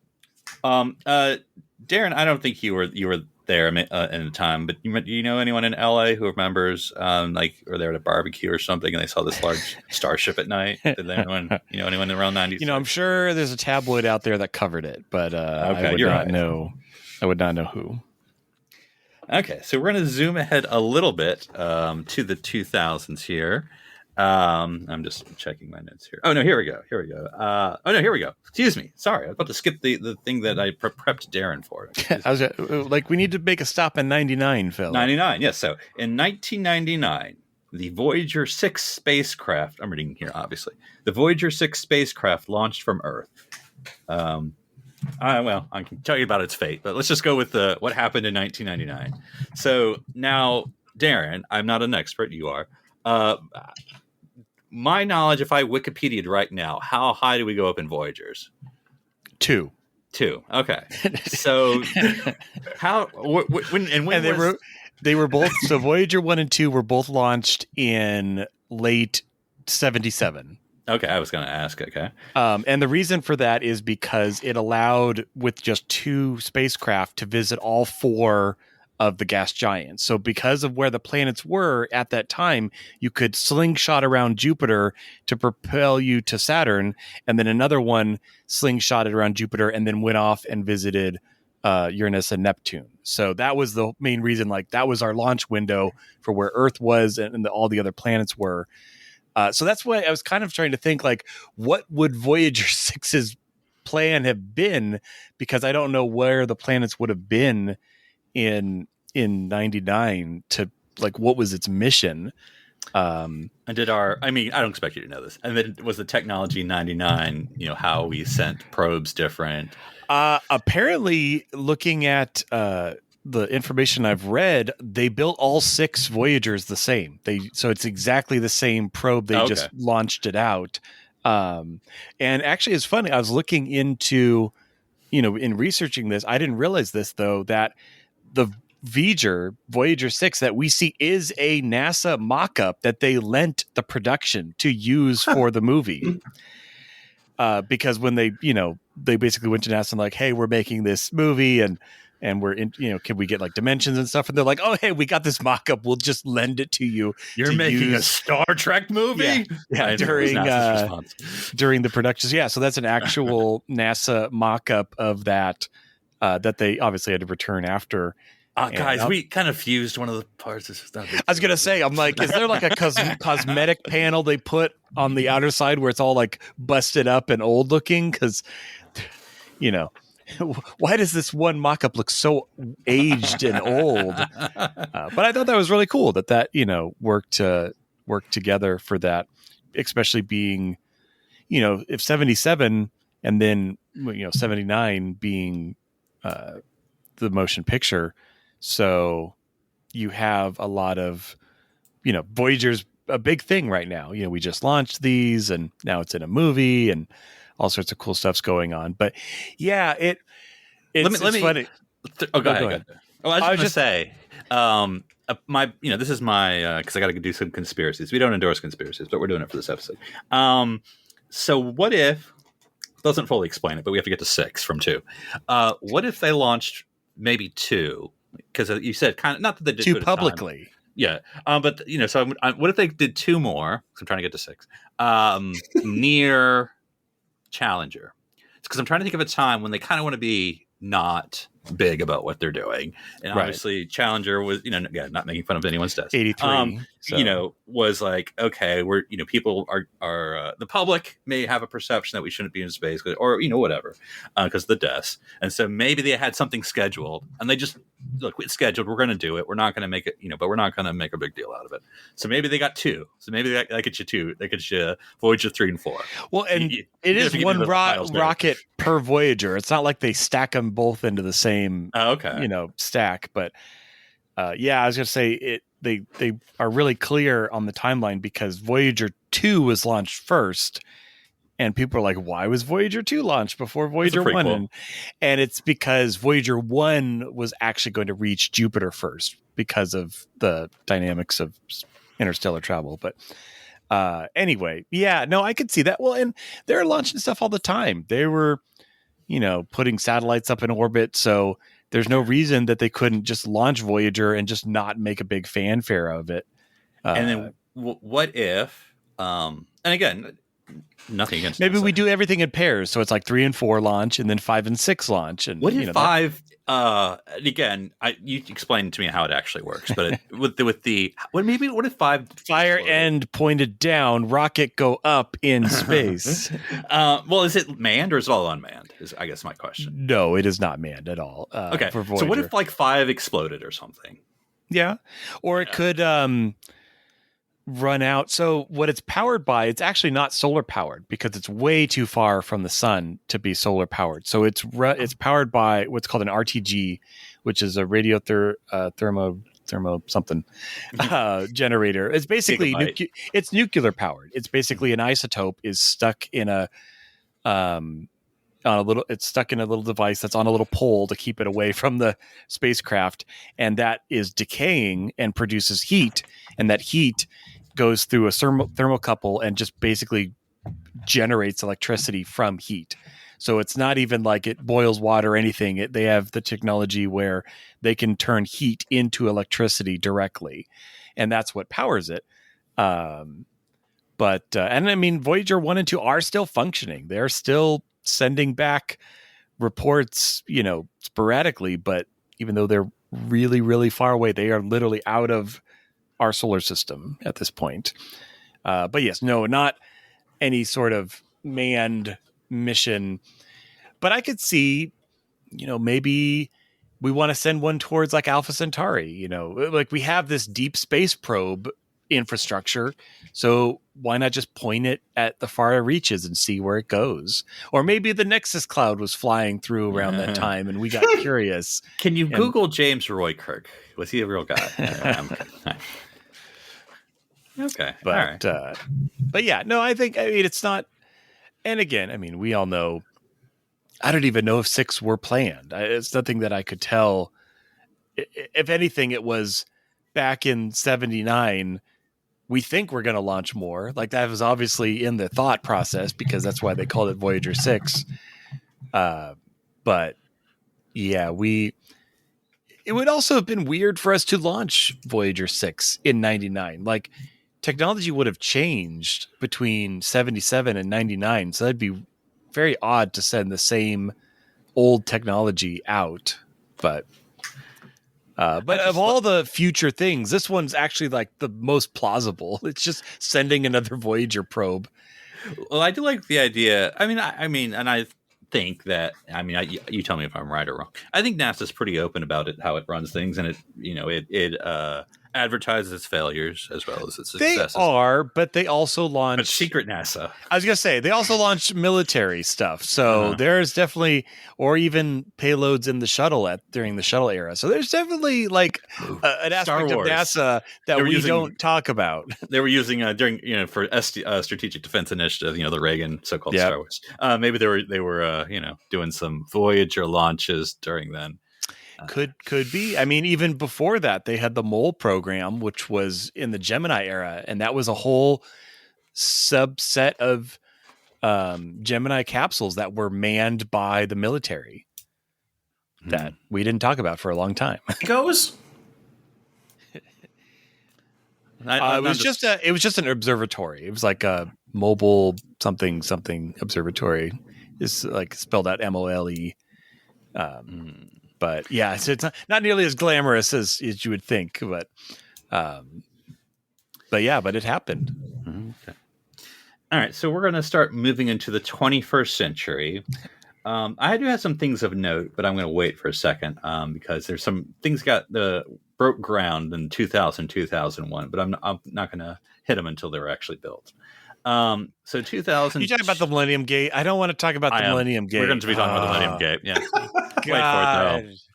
Speaker 3: Darren, I don't think you were there in the time, but you know anyone in LA who remembers or they were at a barbecue or something and they saw this large starship at night? Did anyone around 90s?
Speaker 2: I'm sure there's a tabloid out there that covered it, but I would not know who.
Speaker 3: Okay, so we're going to zoom ahead a little bit to the 2000s here. I'm just checking my notes here. Oh no, here we go. Here we go. Excuse me. Sorry, I was about to skip the thing that I prepped Darren for.
Speaker 2: We need to make a stop in 99, Phil.
Speaker 3: 99, yes. So in 1999, the Voyager 6 spacecraft. I'm reading here, obviously. The Voyager 6 spacecraft launched from Earth. I can tell you about its fate, but let's just go with what happened in 1999. So now, Darren, I'm not an expert. You are. My knowledge, if I Wikipedia'd right now, how high do we go up in Voyagers?
Speaker 2: 2.
Speaker 3: Okay. So
Speaker 2: they were both, so Voyager 1 and 2 were both launched in late 77.
Speaker 3: Okay, I was going to ask. Okay.
Speaker 2: And the reason for that is because it allowed, with just 2 spacecraft, to visit all 4 of the gas giants. So because of where the planets were at that time, you could slingshot around Jupiter to propel you to Saturn, and then another one slingshotted around Jupiter and then went off and visited Uranus and Neptune. So that was the main reason, that was our launch window for where Earth was and all the other planets were. So that's why I was kind of trying to think, what would Voyager 6's plan have been? Because I don't know where the planets would have been in 99 to what was its mission.
Speaker 3: And did our, I mean, I don't expect you to know this. And then was the technology 99, how we sent probes different?
Speaker 2: Apparently, looking at the information I've read, they built all 6 Voyagers the same. So it's exactly the same probe. They just launched it out. And actually, it's funny. I was looking into, in researching this, I didn't realize this though, that the Voyager 6 that we see is a NASA mock-up that they lent the production to use for the movie. Because when they basically went to NASA and like, hey, we're making this movie and we're in, can we get like dimensions and stuff? And they're like, oh, hey, we got this mock-up. We'll just lend it to you.
Speaker 3: You're making a Star Trek movie?
Speaker 2: Yeah, during the productions. Yeah, so that's an actual NASA mock-up of that they obviously had to return after.
Speaker 3: Guys, we kind of fused one of the parts.
Speaker 2: I was going to say, I'm like, is there like a cosmetic panel they put on the outer side where it's all like busted up and old looking? Because, why does this one mock-up look so aged and old? But I thought that was really cool that worked together for that, especially being, if 77 and then, 79 being the motion picture. So you have a lot of, Voyager's a big thing right now. We just launched these and now it's in a movie and all sorts of cool stuff's going on. But yeah, it's funny.
Speaker 3: Go ahead. Oh, I was just going to say, this is my, because I got to do some conspiracies. We don't endorse conspiracies, but we're doing it for this episode. So what if, doesn't fully explain it, but we have to get to 6 from 2. What if they launched maybe 2? Because you said kind of, not that they did 2
Speaker 2: publicly.
Speaker 3: Yeah. But, so what if they did 2 more? I'm trying to get to 6. Near Challenger. It's because I'm trying to think of a time when they kind of want to be not big about what they're doing. And obviously Challenger was, again, not making fun of anyone's death.
Speaker 2: 83.
Speaker 3: Was like, okay, we're, people are the public may have a perception that we shouldn't be in space or, whatever, because of the deaths. And so maybe they had something scheduled and they just, look, it's scheduled. We're going to do it. We're not going to make it, but we're not going to make a big deal out of it. So maybe they got 2. So maybe that gets you 2. They get you Voyager 3 and 4.
Speaker 2: Well, and it is one rocket per Voyager. It's not like they stack them both into the same, stack. But I was going to say they are really clear on the timeline because Voyager 2 was launched first. And people are like, why was Voyager 2 launched before Voyager 1? And it's because Voyager 1 was actually going to reach Jupiter first because of the dynamics of interstellar travel. But anyway, I could see that. Well, and they're launching stuff all the time. They were, putting satellites up in orbit. So there's no reason that they couldn't just launch Voyager and just not make a big fanfare of it.
Speaker 3: And then what if, and again, nothing against
Speaker 2: maybe we do everything in pairs, so it's like 3 and 4 launch and then 5 and 6 launch. And
Speaker 3: what if 5 again, you explained to me how it actually works, but what if 5
Speaker 2: fire end pointed down, rocket go up in space?
Speaker 3: Well, is it manned or is it all unmanned? Is I guess my question.
Speaker 2: No, it is not manned at all.
Speaker 3: Okay,
Speaker 2: for Voyager.
Speaker 3: So what if like 5 exploded or something?
Speaker 2: Yeah, or it could run out. So what it's powered by, it's actually not solar powered because it's way too far from the sun to be solar powered. So it's powered by what's called an RTG, which is a radio thermo something generator. It's basically it's nuclear powered. It's basically an isotope is stuck in it's stuck in a little device that's on a little pole to keep it away from the spacecraft, and that is decaying and produces heat, and that heat goes through a thermocouple and just basically generates electricity from heat. So it's not even like it boils water or anything. They have the technology where they can turn heat into electricity directly, and that's what powers it. And I mean, Voyager 1 and 2 are still functioning. They're still sending back reports, sporadically, but even though they're really, really far away, they are literally out of our solar system at this point. But yes, no, not any sort of manned mission. But I could see, maybe we want to send one towards like Alpha Centauri, like we have this deep space probe, infrastructure. So why not just point it at the far reaches and see where it goes? Or maybe the Nexus cloud was flying through around that time and we got curious.
Speaker 3: Can you Google James Roy Kirk? Was he a real guy? Okay.
Speaker 2: But yeah, no, I mean, it's not. And again, I mean, we all know, I don't even know if 6 were planned. It's nothing that I could tell. If anything, it was back in 79. We think we're going to launch more. Like that was obviously in the thought process because that's why they called it Voyager 6. But yeah, it would also have been weird for us to launch Voyager 6 in 99. Like technology would have changed between 77 and 99. So that'd be very odd to send the same old technology out. But of all the future things, this one's actually like the most plausible. It's just sending another Voyager probe.
Speaker 3: Well, I do like the idea. I mean, and I think that, you tell me if I'm right or wrong. I think NASA's pretty open about it, how it runs things, and it advertises its failures as well as its successes.
Speaker 2: They are, but they also launch...
Speaker 3: But secret NASA.
Speaker 2: I was going to say, they also launch military stuff. So there's definitely... Or even payloads in the shuttle during the shuttle era. So there's definitely like an aspect of NASA that we don't talk about.
Speaker 3: They were using during, for Strategic Defense Initiative, the Reagan so-called Star Wars. Maybe they were doing some Voyager launches during then.
Speaker 2: Could be. I mean, even before that, they had the Mole program, which was in the Gemini era, and that was a whole subset of Gemini capsules that were manned by the military that we didn't talk about for a long time.
Speaker 4: Goes.
Speaker 2: It was just an observatory. It was like a mobile something observatory. It's like spelled out MOLE. But yeah, so it's not nearly as glamorous as you would think, but it happened.
Speaker 3: Okay. All right, so we're going to start moving into the 21st century. I do have some things of note, but I'm going to wait for a second because there's some things broke ground in 2000, 2001, but I'm not going to hit them until they're actually built. So 2000.
Speaker 2: You talking about the Millennium Gate? I don't want to talk about the Millennium Gate.
Speaker 3: We're going to be talking about the Millennium Gate. Yeah.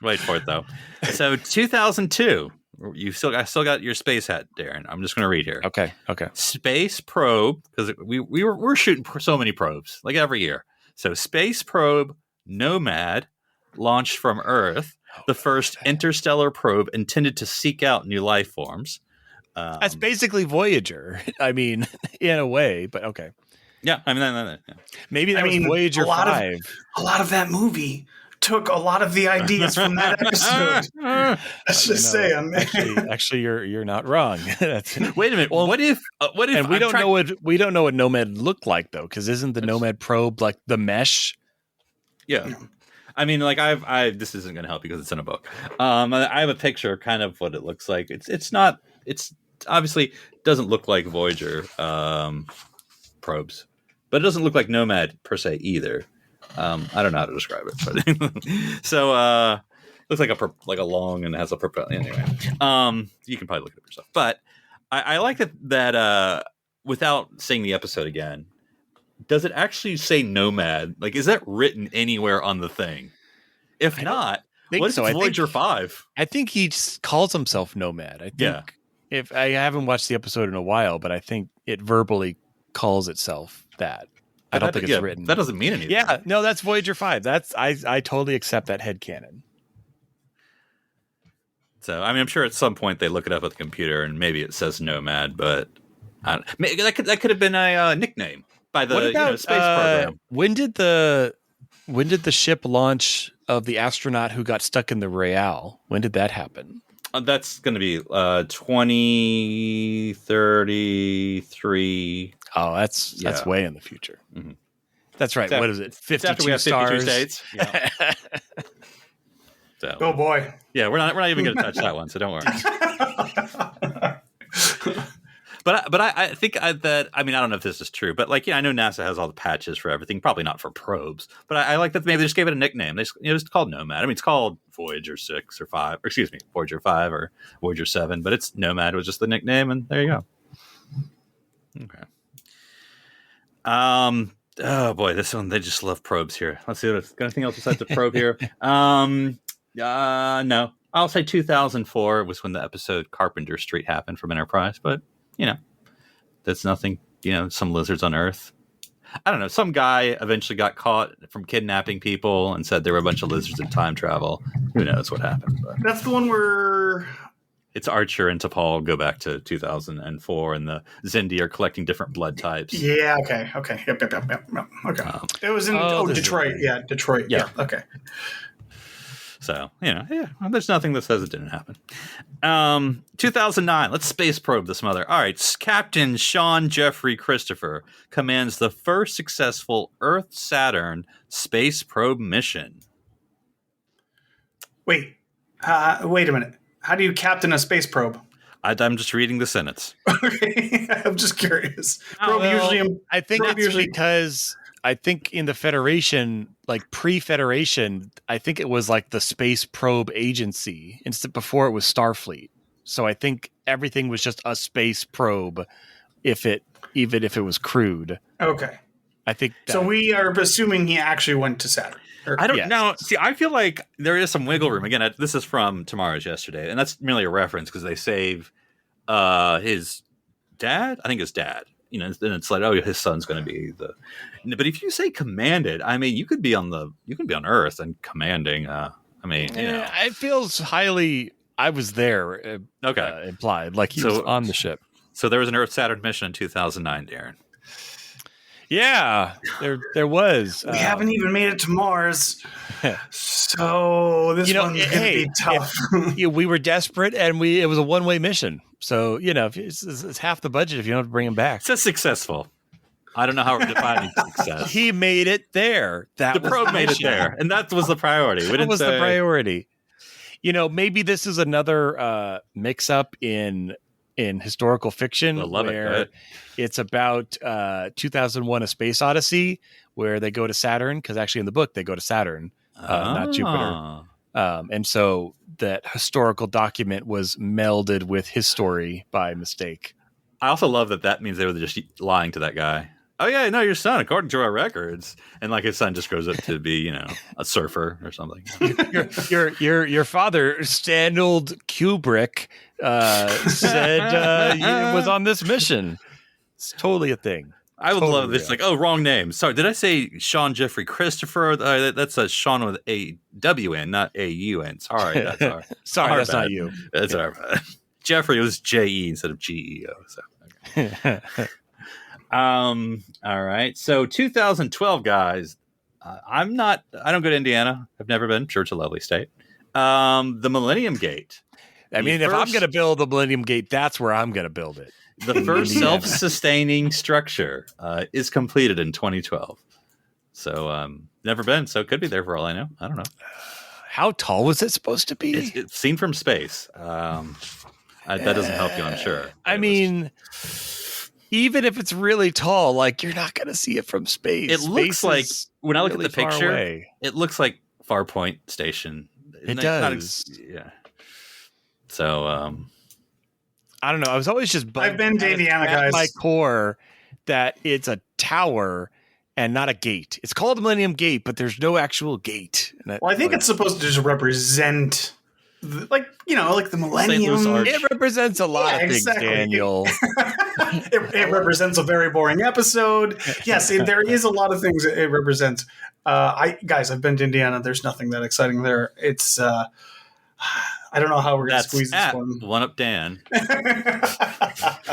Speaker 3: Wait for it though. So 2002. I still got your space hat, Darren. I'm just going to read here.
Speaker 2: Okay.
Speaker 3: Space probe, because we're shooting so many probes like every year. So space probe Nomad launched from Earth, the first interstellar probe intended to seek out new life forms.
Speaker 2: That's basically Voyager. I mean, in a way, but okay.
Speaker 3: Yeah, I mean, yeah.
Speaker 2: Maybe that was Voyager 5.
Speaker 4: A lot of that movie took a lot of the ideas from that episode. Let's just say,
Speaker 2: actually, you're not wrong.
Speaker 3: Wait a minute. Well, what if?
Speaker 2: And we don't know what Nomad looked like though, because isn't the Nomad probe like the mesh?
Speaker 3: Yeah. I mean, like this isn't going to help because it's in a book. I have a picture, kind of what it looks like. It's obviously doesn't look like Voyager probes, but it doesn't look like Nomad per se either. I don't know how to describe it, but so looks like a long and has a propeller. Anyway, you can probably look it up yourself. But I like that without seeing the episode again, does it actually say Nomad? Like, is that written anywhere on the thing? If not, what is Voyager 5?
Speaker 2: I think he calls himself Nomad. I think if I haven't watched the episode in a while, but I think it verbally calls itself that. I don't think it's written.
Speaker 3: That doesn't mean anything.
Speaker 2: Yeah, no, that's Voyager 5. That's I totally accept that headcanon.
Speaker 3: So, I mean, I'm sure at some point they look it up at the computer and maybe it says Nomad, but that could have been a nickname by the space program.
Speaker 2: When did the ship launch of the astronaut who got stuck in the Real? When did that happen?
Speaker 3: That's going to be 2033.
Speaker 2: Oh, that's way in the future.
Speaker 3: Mm-hmm.
Speaker 2: That's right. What is it? 52
Speaker 3: stars. 52 states. Yeah.
Speaker 4: Oh boy.
Speaker 3: Yeah, we're not even going to touch that one, so don't worry. But I think that, I mean, I don't know if this is true, but I know NASA has all the patches for everything, probably not for probes, but I like that maybe they just gave it a nickname. It's called Nomad. I mean, it's called Voyager 6 or 5, or excuse me, Voyager 5 or Voyager 7, but it's Nomad was just the nickname, and there you go. Okay. Oh boy, this one, they just love probes here. Let's see what anything else besides the probe here. No, I'll say 2004 was when the episode Carpenter Street happened from Enterprise, but that's nothing. Some lizards on Earth. I don't know. Some guy eventually got caught from kidnapping people and said there were a bunch of lizards in time travel. Who knows what happened? But
Speaker 4: That's the one where
Speaker 3: it's Archer and T'Pol go back to 2004, and the Xindi are collecting different blood types.
Speaker 4: Yeah. Okay. Yep. Okay. It was in Detroit. Yeah, Detroit. Yeah. Okay.
Speaker 3: So, there's nothing that says it didn't happen. 2009, let's space probe this mother. All right, Captain Sean Jeffrey Christopher commands the first successful Earth-Saturn space probe mission.
Speaker 4: Wait a minute. How do you captain a space probe?
Speaker 3: I'm just reading the sentence.
Speaker 4: Okay, I'm just curious.
Speaker 2: I think it's because I think in the Federation, like pre-Federation, I think it was like the Space Probe Agency instead before it was Starfleet. So I think everything was just a space probe, even if it was crude.
Speaker 4: Okay.
Speaker 2: I think
Speaker 4: so. We are assuming he actually went to Saturn.
Speaker 3: I don't know. See, I feel like there is some wiggle room. Again, this is from Tomorrow's Yesterday, and that's merely a reference because they save his dad. I think his dad. And it's like, oh, his son's going to be the. But if you say commanded, I mean, you could be on Earth and commanding.
Speaker 2: It feels highly. I was there. Implied like he was on the ship.
Speaker 3: So there was an Earth-Saturn mission in 2009, Darren.
Speaker 2: Yeah, there was.
Speaker 4: We haven't even made it to Mars, so this one's going to be tough.
Speaker 2: We were desperate, and it was a one-way mission. So it's half the budget if you don't have to bring him back.
Speaker 3: It's successful. I don't know how we're defining success.
Speaker 2: He made it there.
Speaker 3: The probe made it there, and that was the priority.
Speaker 2: That was the priority. Maybe this is another mix-up in historical fiction where it's about 2001 A Space Odyssey where they go to Saturn, because actually in the book they go to Saturn, not Jupiter. And so that historical document was melded with his story by mistake.
Speaker 3: I also love that means they were just lying to that guy. Oh yeah, no, your son, according to our records, and like his son just grows up to be, a surfer or something.
Speaker 2: Your father, Stanley Kubrick, said he was on this mission. It's totally a thing.
Speaker 3: I would love this. Like, wrong name. Sorry, did I say Sean Jeffrey Christopher? That's a Sean with a W-N, not A-U-N. Sorry, that's our.
Speaker 2: Sorry, that's not you.
Speaker 3: That's our bad. Jeffrey was J-E instead of G-E-O. So. Okay. All right. So 2012, guys. I don't go to Indiana. I've never been. Sure, it's a lovely state. The Millennium Gate.
Speaker 2: If I'm going to build the Millennium Gate, that's where I'm going to build it.
Speaker 3: The first self-sustaining structure is completed in 2012. So never been. So it could be there for all I know. I don't know.
Speaker 2: How tall was it supposed to be?
Speaker 3: It's seen from space. That doesn't help you, I'm sure.
Speaker 2: Even if it's really tall, like you're not going to see it from space.
Speaker 3: It looks like, when I look at the picture, it looks like Farpoint Station.
Speaker 2: It does.
Speaker 3: Yeah. So,
Speaker 2: I don't know. I was always just
Speaker 4: I've been to Indiana, guys.
Speaker 2: My core that it's a tower and not a gate. It's called the Millennium Gate, but there's no actual gate.
Speaker 4: I think it's supposed to just represent, like the Millennium.
Speaker 2: It represents a lot of things, Daniel.
Speaker 4: It represents a very boring episode. Yes, there is a lot of things it represents. I've been to Indiana. There's nothing that exciting there. It's I don't know how we're going to squeeze this one.
Speaker 3: One up, Dan.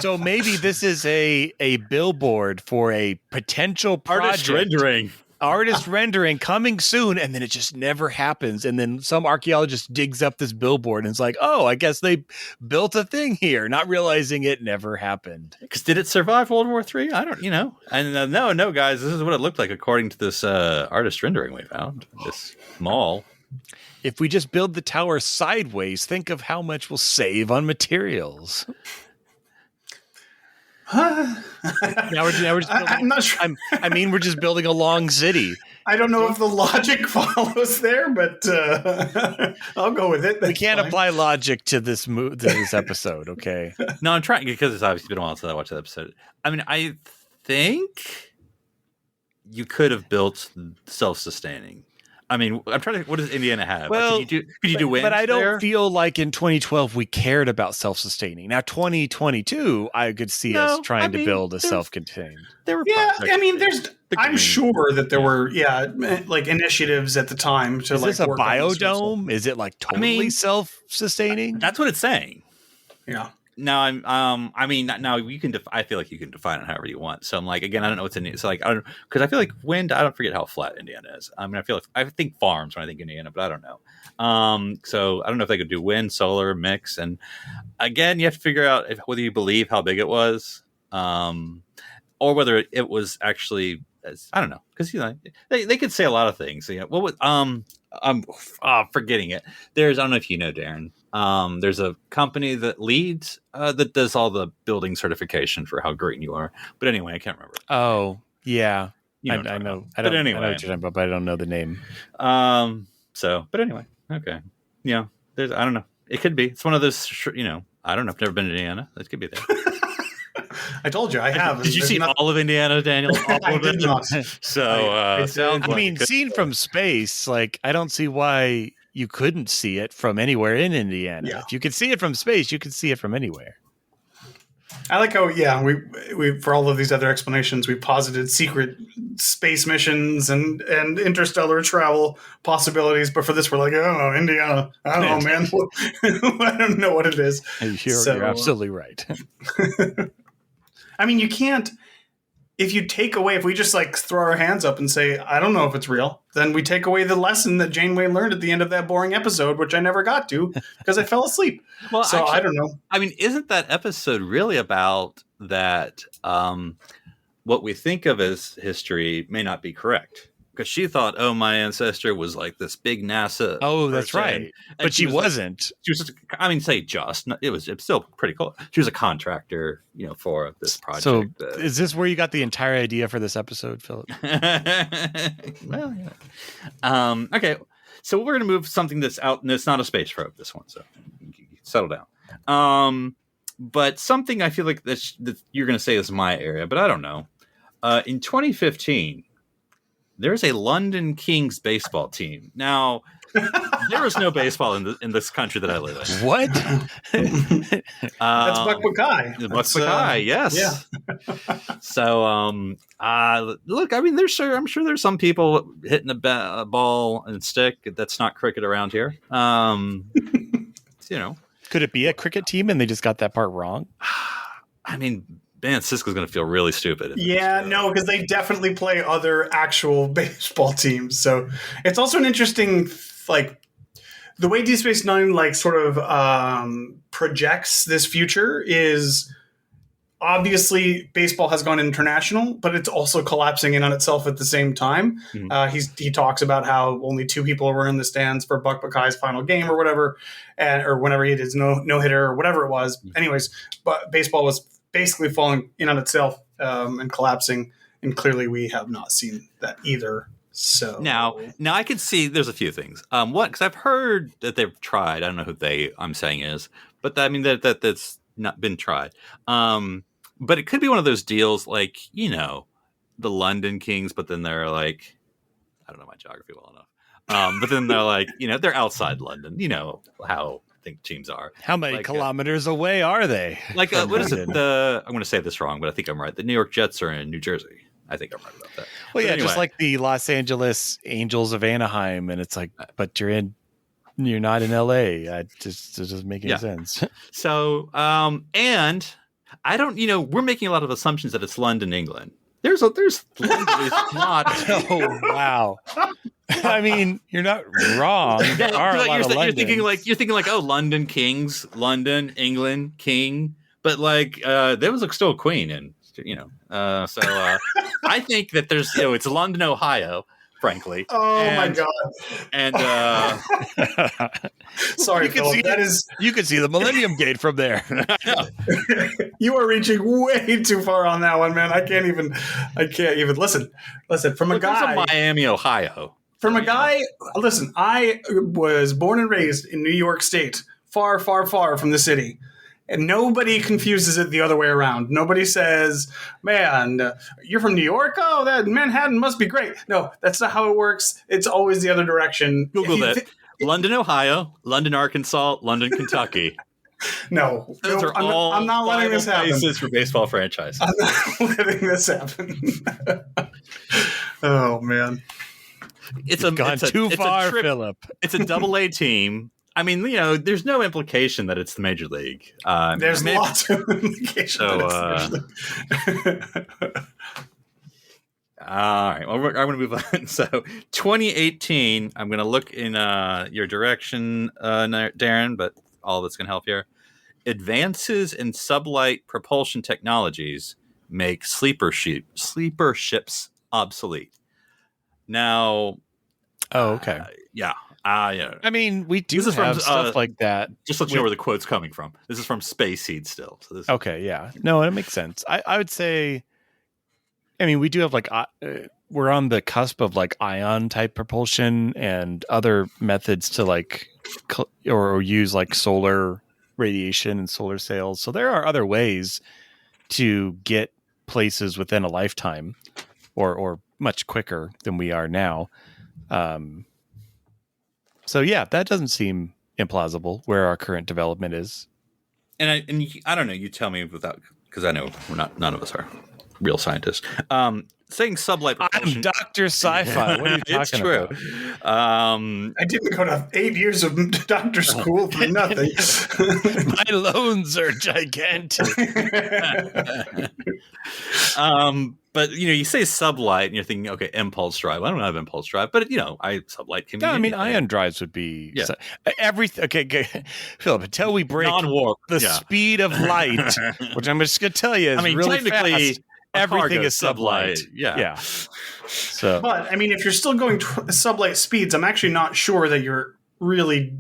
Speaker 2: So maybe this is a billboard for a potential project. Artist rendering coming soon, and then it just never happens. And then some archaeologist digs up this billboard and it's like, oh, I guess they built a thing here, not realizing it never happened.
Speaker 3: Because did it survive World War III? I don't, And no, guys, this is what it looked like according to this artist rendering we found. This mall.
Speaker 2: If we just build the tower sideways, think of how much we'll save on materials. Now we're just building,
Speaker 4: I'm not sure.
Speaker 2: We're just building a long city.
Speaker 4: I don't know if the logic follows there, but I'll go with it.
Speaker 2: We can't apply logic to this episode, okay?
Speaker 3: No, I'm trying because it's obviously been a while since I watched that episode. I mean, I think you could have built self-sustaining. I mean, I'm trying to. What does Indiana have?
Speaker 2: Well,
Speaker 3: could you do wind?
Speaker 2: But I don't
Speaker 3: there?
Speaker 2: feel like in 2012 we cared about self-sustaining. Now, 2022, I could see us trying to build a self-contained.
Speaker 3: There were
Speaker 4: I mean, I'm sure that there were, like initiatives at the time to
Speaker 2: Is
Speaker 4: like.
Speaker 2: Is this a
Speaker 4: work on this sort of stuff.
Speaker 2: biodome? Is it like totally self-sustaining?
Speaker 3: That's what it's saying.
Speaker 4: Yeah.
Speaker 3: Now I mean, now you can. I feel like you can define it however you want. So I'm like, again, I don't know what's in it. So like, I don't because I feel like wind. I don't forget how flat Indiana is. I mean, I think farms when I think Indiana, but I don't know. So I don't know if they could do wind, solar, mix, and again, you have to figure out whether you believe how big it was, or whether it was actually. I don't know because they could say a lot of things. You know, what was I'm forgetting it. I don't know if you know, Darren. There's a company that leads that does all the building certification for how green you are. But anyway, I can't remember.
Speaker 2: Oh, yeah.
Speaker 3: You
Speaker 2: I know.
Speaker 3: But anyway,
Speaker 2: I know what you're talking about, but I don't know the name.
Speaker 3: But anyway, okay. Yeah, I don't know. It could be. It's one of those. I don't know. I've never been to Indiana. It could be there.
Speaker 4: I told you I have.
Speaker 3: Did you see all of Indiana, Daniel?
Speaker 4: I did not.
Speaker 3: So,
Speaker 2: seen from space, like I don't see why you couldn't see it from anywhere in Indiana.
Speaker 4: Yeah.
Speaker 2: If you could see it from space, you could see it from anywhere.
Speaker 4: I like how, we for all of these other explanations, we posited secret space missions and interstellar travel possibilities. But for this, we're like, I don't know, Indiana. I don't know, man. I don't know what it is.
Speaker 2: You're absolutely right.
Speaker 4: I mean, you can't. If you take away, if we just like throw our hands up and say, I don't know if it's real, then we take away the lesson that Janeway learned at the end of that boring episode, which I never got to because I fell asleep. Well, so actually, I don't know.
Speaker 3: I mean, isn't that episode really about that? What we think of as history may not be correct. Because she thought, my ancestor was like this big NASA.
Speaker 2: Oh, that's right. But she wasn't.
Speaker 3: She was it's still pretty cool. She was a contractor, for this project.
Speaker 2: So is this where you got the entire idea for this episode, Philip?
Speaker 3: Well, yeah. Okay. So we're going to move something that's out, and it's not a space probe, this one. So settle down. But something I feel like that you're going to say is my area, but I don't know. In 2015, there's a London Kings baseball team. Now, there is no baseball in this country that I live in.
Speaker 2: What?
Speaker 4: That's Buck Mackay.
Speaker 3: Buck Mackay, yes.
Speaker 4: Yeah.
Speaker 3: So, look, I mean, I'm sure there's some people hitting a ball and stick. That's not cricket around here.
Speaker 2: Could it be a cricket team and they just got that part wrong?
Speaker 3: I mean, man, Cisco's going to feel really stupid.
Speaker 4: No, because they definitely play other actual baseball teams. So it's also an interesting, like, the way Deep Space Nine, like, sort of projects this future is obviously baseball has gone international, but it's also collapsing in on itself at the same time. Mm-hmm. He talks about how only 2 people were in the stands for Buck Mackay's final game or whatever, or whenever he did his no hitter or whatever it was. Mm-hmm. Anyways, but baseball was basically falling in on itself and collapsing, and clearly we have not seen that either. So
Speaker 3: now I can see there's a few things. Because I've heard that they've tried. I don't know who I'm saying is, but I mean that's not been tried. But it could be one of those deals like the London Kings, but then they're like, I don't know my geography well enough. But then they're like, they're outside London. You know how think teams are.
Speaker 2: How many kilometers away are they?
Speaker 3: Like, what is it? I'm going to say this wrong, but I think I'm right. The New York Jets are in New Jersey. I think I'm right about that.
Speaker 2: Well, anyway. Just like the Los Angeles Angels of Anaheim, and it's like, but you're not in LA. It doesn't make any sense.
Speaker 3: So, and I don't, we're making a lot of assumptions that it's London, England. There's London is not.
Speaker 2: Oh, wow. I mean, you're not wrong. There are a lot of
Speaker 3: you're thinking like, oh, London Kings, London, England, King, but like there was still a queen, and I think that there's it's London, Ohio, frankly.
Speaker 4: Oh my
Speaker 3: And-
Speaker 4: god!
Speaker 3: And
Speaker 4: Sorry,
Speaker 2: You can
Speaker 4: Philip.
Speaker 2: see
Speaker 4: That
Speaker 2: it.
Speaker 4: is
Speaker 2: You can see the Millennium Gate from there.
Speaker 4: you are reaching way too far on that one, man. I can't even. Listen. From a
Speaker 3: look, there's
Speaker 4: guy.
Speaker 3: Miami, Ohio.
Speaker 4: From a guy, listen, I was born and raised in New York State, far, far, far from the city. And nobody confuses it the other way around. Nobody says, man, you're from New York? Oh, that Manhattan must be great. No, that's not how it works. It's always the other direction.
Speaker 3: Google that. London, Ohio, London, Arkansas, London, Kentucky.
Speaker 4: No.
Speaker 3: Those are all
Speaker 4: I'm not letting this happen.
Speaker 3: places for baseball franchises.
Speaker 4: I'm not letting this happen. Oh, man.
Speaker 3: It's
Speaker 2: Gone too far, Philip.
Speaker 3: It's a double-A team. I mean, there's no implication that it's the major league.
Speaker 4: There's lots of indication
Speaker 3: So,
Speaker 4: that it's the major league.
Speaker 3: All right. Well, I'm going to move on. So, 2018, I'm going to look in your direction, Darren, but all that's going to help here. Advances in sublight propulsion technologies make sleeper ships obsolete. Now,
Speaker 2: Okay.
Speaker 3: yeah.
Speaker 2: I mean, we do
Speaker 3: This is from,
Speaker 2: have stuff like that.
Speaker 3: Just let you know where the quote's coming from. This is from Space Seed still. So this
Speaker 2: Okay, yeah. No, it makes sense. I would say, I mean, we do have we're on the cusp of ion type propulsion and other methods to or use solar radiation and solar sails. So there are other ways to get places within a lifetime or much quicker than we are now. So yeah, that doesn't seem implausible where our current development is.
Speaker 3: And I don't know. You tell me without, because I know none of us are real scientists. Saying sublight propulsion.
Speaker 2: I'm Dr. Sci-Fi. What are you talking
Speaker 3: It's true.
Speaker 2: about?
Speaker 4: I didn't go to 8 years of doctor school for nothing.
Speaker 2: My loans are gigantic.
Speaker 3: But you say sublight, and you're thinking, okay, impulse drive. I don't have impulse drive, but sublight can be.
Speaker 2: No, I mean,
Speaker 3: anything.
Speaker 2: ion drives would be
Speaker 3: Yeah.
Speaker 2: Everything. Okay, Philip, until we break
Speaker 3: Non-warp.
Speaker 2: the speed of light, which I'm just going to tell you is really
Speaker 3: technically,
Speaker 2: fast. Everything is
Speaker 3: sublight.
Speaker 2: sublight.
Speaker 3: Yeah.
Speaker 2: So,
Speaker 4: But I mean, if you're still going sublight speeds, I'm actually not sure that you're really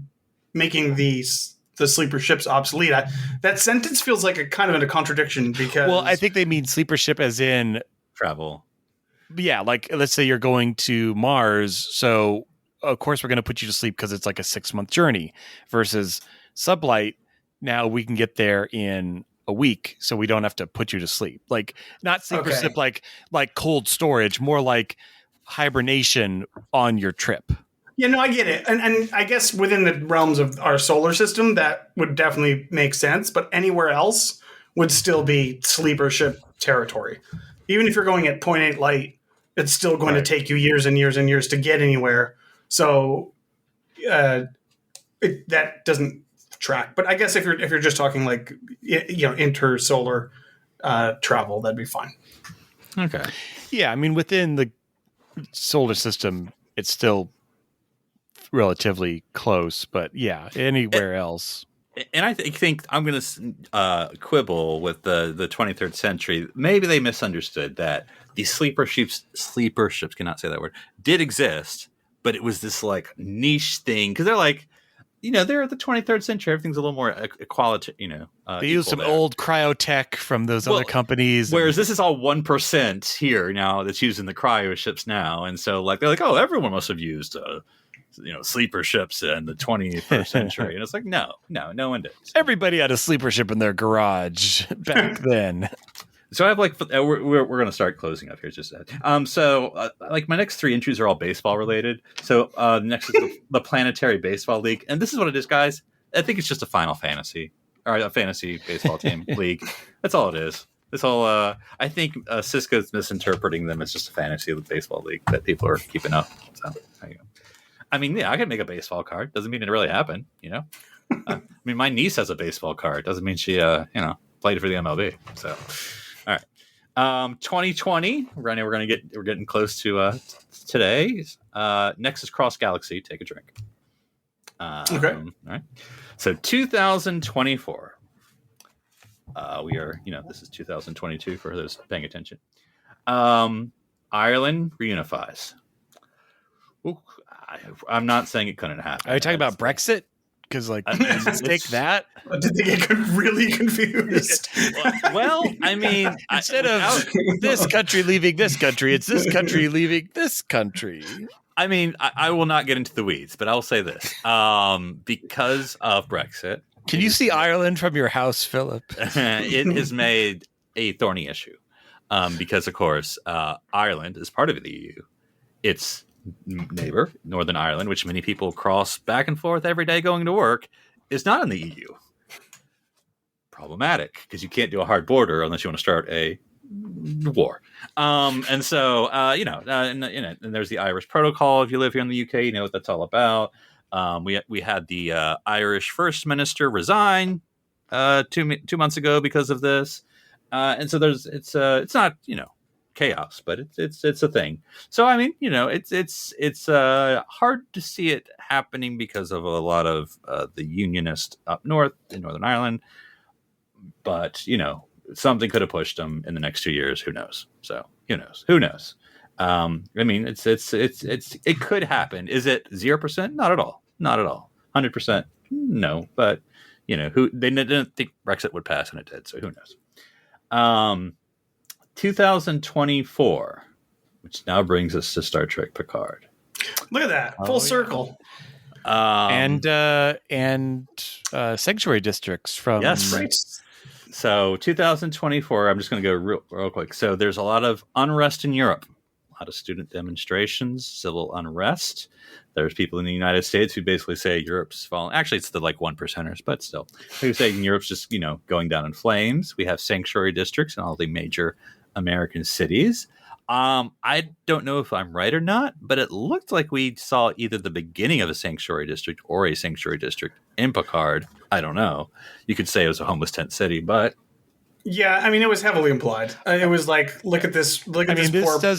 Speaker 4: making the sleeper ships obsolete. That sentence feels like a kind of a contradiction because.
Speaker 2: well, I think they mean sleeper ship as in
Speaker 3: Travel.
Speaker 2: yeah, let's say you're going to Mars, so of course we're going to put you to sleep because it's like a 6-month journey. Versus sublight, now we can get there in a week, so we don't have to put you to sleep. Not sleeper ship, like cold storage, more like hibernation on your trip.
Speaker 4: Yeah, no, I get it. And I guess within the realms of our solar system, that would definitely make sense. But anywhere else would still be sleeper ship territory. Even if you're going at 0.8 light, it's still going to take you years and years and years to get anywhere. So that doesn't track. But I guess if you're just talking intersolar travel, that'd be fine.
Speaker 3: Okay.
Speaker 2: Yeah, I mean, within the solar system, it's still relatively close, but yeah, anywhere else.
Speaker 3: And I think I'm going to quibble with the 23rd century. Maybe they misunderstood that the sleeper ships cannot say that word, did exist, but it was this niche thing because they're they're the 23rd century. Everything's a little more equality.
Speaker 2: They use some old cryotech from those other companies.
Speaker 3: Whereas this is all 1% here now that's used in the cryo ships now, and so they're oh, everyone must have used sleeper ships in the 21st century, and it's no one did.
Speaker 2: Everybody had a sleeper ship in their garage back then.
Speaker 3: So I have we're going to start closing up here just so my next 3 entries are all baseball related. So next is the Planetary Baseball League, and this is what it is, guys. I think it's just a Final Fantasy or a fantasy baseball team league. That's all it is. This whole I think Cisco's misinterpreting them as just a fantasy baseball league that people are keeping up. So there you go. I mean, yeah, I could make a baseball card. Doesn't mean it really happened, I mean, my niece has a baseball card. Doesn't mean she, played for the MLB. So, all right. 2020. We're getting close to today. Next is Cross Galaxy. Take a drink.
Speaker 4: Okay.
Speaker 3: All right. So 2024. We are, this is 2022 for those paying attention. Ireland reunifies. Ooh, I'm not saying it couldn't happen.
Speaker 2: Are you talking about Brexit? Because mistake that.
Speaker 4: Did they get really confused?
Speaker 3: Well, I mean,
Speaker 2: instead of this country leaving this country, it's this country leaving this country.
Speaker 3: I mean, I will not get into the weeds, but I'll say this: because of Brexit,
Speaker 2: can you see Ireland from your house, Philip?
Speaker 3: It has made a thorny issue because, of course, Ireland is part of the EU. Its neighbor, Northern Ireland, which many people cross back and forth every day going to work, is not in the EU. Problematic, because you can't do a hard border unless you want to start a war. And so, and there's the Irish Protocol. If you live here in the UK, you know what that's all about. We had the Irish First Minister resign 2 months ago because of this. And so it's not, chaos, but it's a thing. So I mean, it's hard to see it happening because of a lot of the Unionists up north in Northern Ireland. But something could have pushed them in the next 2 years. Who knows? So who knows? I mean, it could happen. Is it 0%? Not at all. 100%? No. But they didn't think Brexit would pass, and it did. So who knows? 2024, which now brings us to Star Trek Picard.
Speaker 4: Look at that, full circle.
Speaker 2: And sanctuary districts from
Speaker 3: right. So 2024, I'm just going to go real quick. So there's a lot of unrest in Europe, a lot of student demonstrations, civil unrest. There's people in the United States who basically say Europe's falling. Actually, it's the 1%ers, but still, who say Europe's just going down in flames. We have sanctuary districts in all the major American cities. I don't know if I'm right or not, but it looked like we saw either the beginning of a sanctuary district or a sanctuary district in Picard. I don't know. You could say it was a homeless tent city, but
Speaker 4: yeah, I mean, it was heavily implied. It was like, look at this poor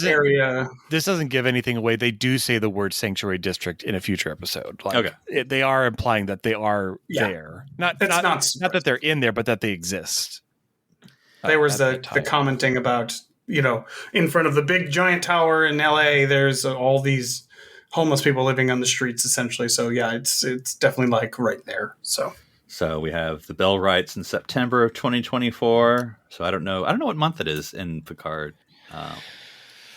Speaker 4: area.
Speaker 2: This doesn't give anything away. They do say the word sanctuary district in a future episode. They are implying that they are there. Not that they're in there, but that they exist.
Speaker 4: There was the commenting about, in front of the big giant tower in LA, there's all these homeless people living on the streets, essentially. So yeah, it's definitely right there.
Speaker 3: So we have the bell rights in September of 2024. So I don't know what month it is in Picard.
Speaker 2: I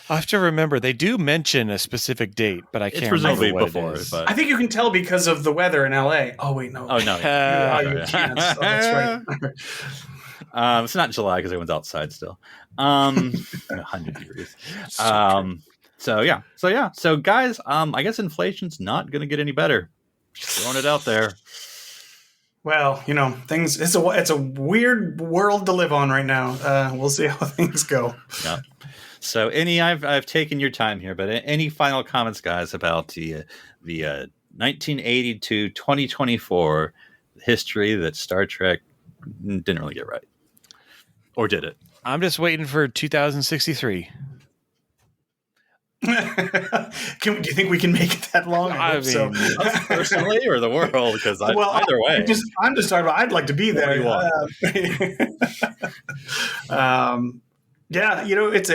Speaker 2: have to remember. They do mention a specific date, but I can't remember what it is.
Speaker 4: I think you can tell because of the weather in LA. Oh wait, no.
Speaker 3: Oh no.
Speaker 4: You can't. Oh, that's right.
Speaker 3: It's not July because everyone's outside still. 100 degrees. So guys, I guess inflation's not going to get any better. Just throwing it out there.
Speaker 4: Well, things. It's a weird world to live on right now. We'll see how things go.
Speaker 3: Yeah. So, I've taken your time here, but any final comments, guys, about the 1980 to 2024 history that Star Trek didn't really get right, or did it?
Speaker 2: I'm just waiting for 2063.
Speaker 4: Do you think we can make it that long? I hope so.
Speaker 3: Personally, or the world? Because either way,
Speaker 4: I'm just talking about. I'd like to be there. Yeah,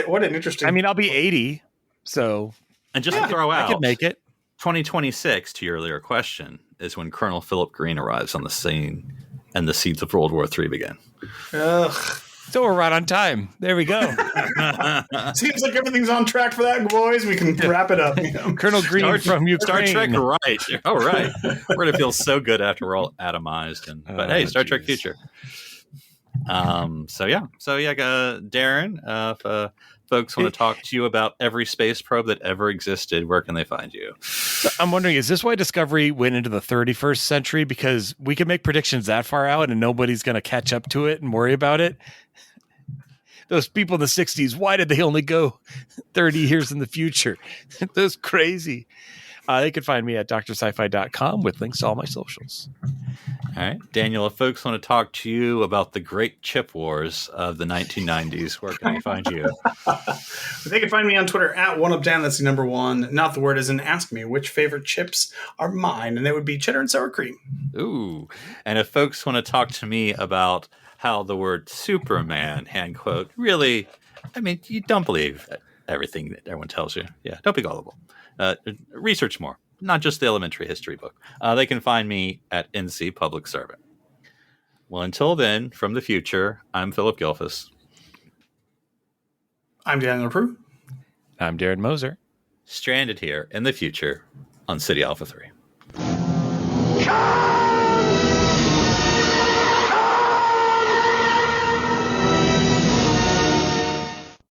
Speaker 4: what an interesting.
Speaker 2: I mean, I'll be 80, so
Speaker 3: and just to throw out,
Speaker 2: I could make it.
Speaker 3: 2026, to your earlier question, is when Colonel Philip Green arrives on the scene, and the seeds of World War III begin.
Speaker 4: Ugh.
Speaker 2: So we're right on time. There we go.
Speaker 4: Seems like everything's on track for that, boys. We can wrap it up.
Speaker 2: Colonel Green from Ukraine.
Speaker 3: Star Trek, right? All right. We're gonna feel so good after we're all atomized. But hey, Star Trek future. Darren, if folks want to talk to you about every space probe that ever existed, where can they find you?
Speaker 2: I'm wondering, is this why Discovery went into the 31st century? Because we can make predictions that far out and nobody's going to catch up to it and worry about it. Those people in the 60s, why did they only go 30 years in the future? That's crazy. They can find me at drsci-fi.com with links to all my socials.
Speaker 3: All right. Daniel, if folks want to talk to you about the great chip wars of the 1990s, where can they find you?
Speaker 4: They can find me on Twitter at OneUpDan. That's the number one. Not the word is, and ask me which favorite chips are mine. And they would be cheddar and sour cream.
Speaker 3: Ooh. And if folks want to talk to me about how the word Superman, hand quote, really, I mean, you don't believe everything that everyone tells you. Yeah, don't be gullible. Research more, not just the elementary history book. They can find me at NC Public Servant. Well, until then, from the future, I'm Philip Gilfus.
Speaker 4: I'm Daniel Prue.
Speaker 2: I'm Darren Moser.
Speaker 3: Stranded here in the future on City Alpha 3.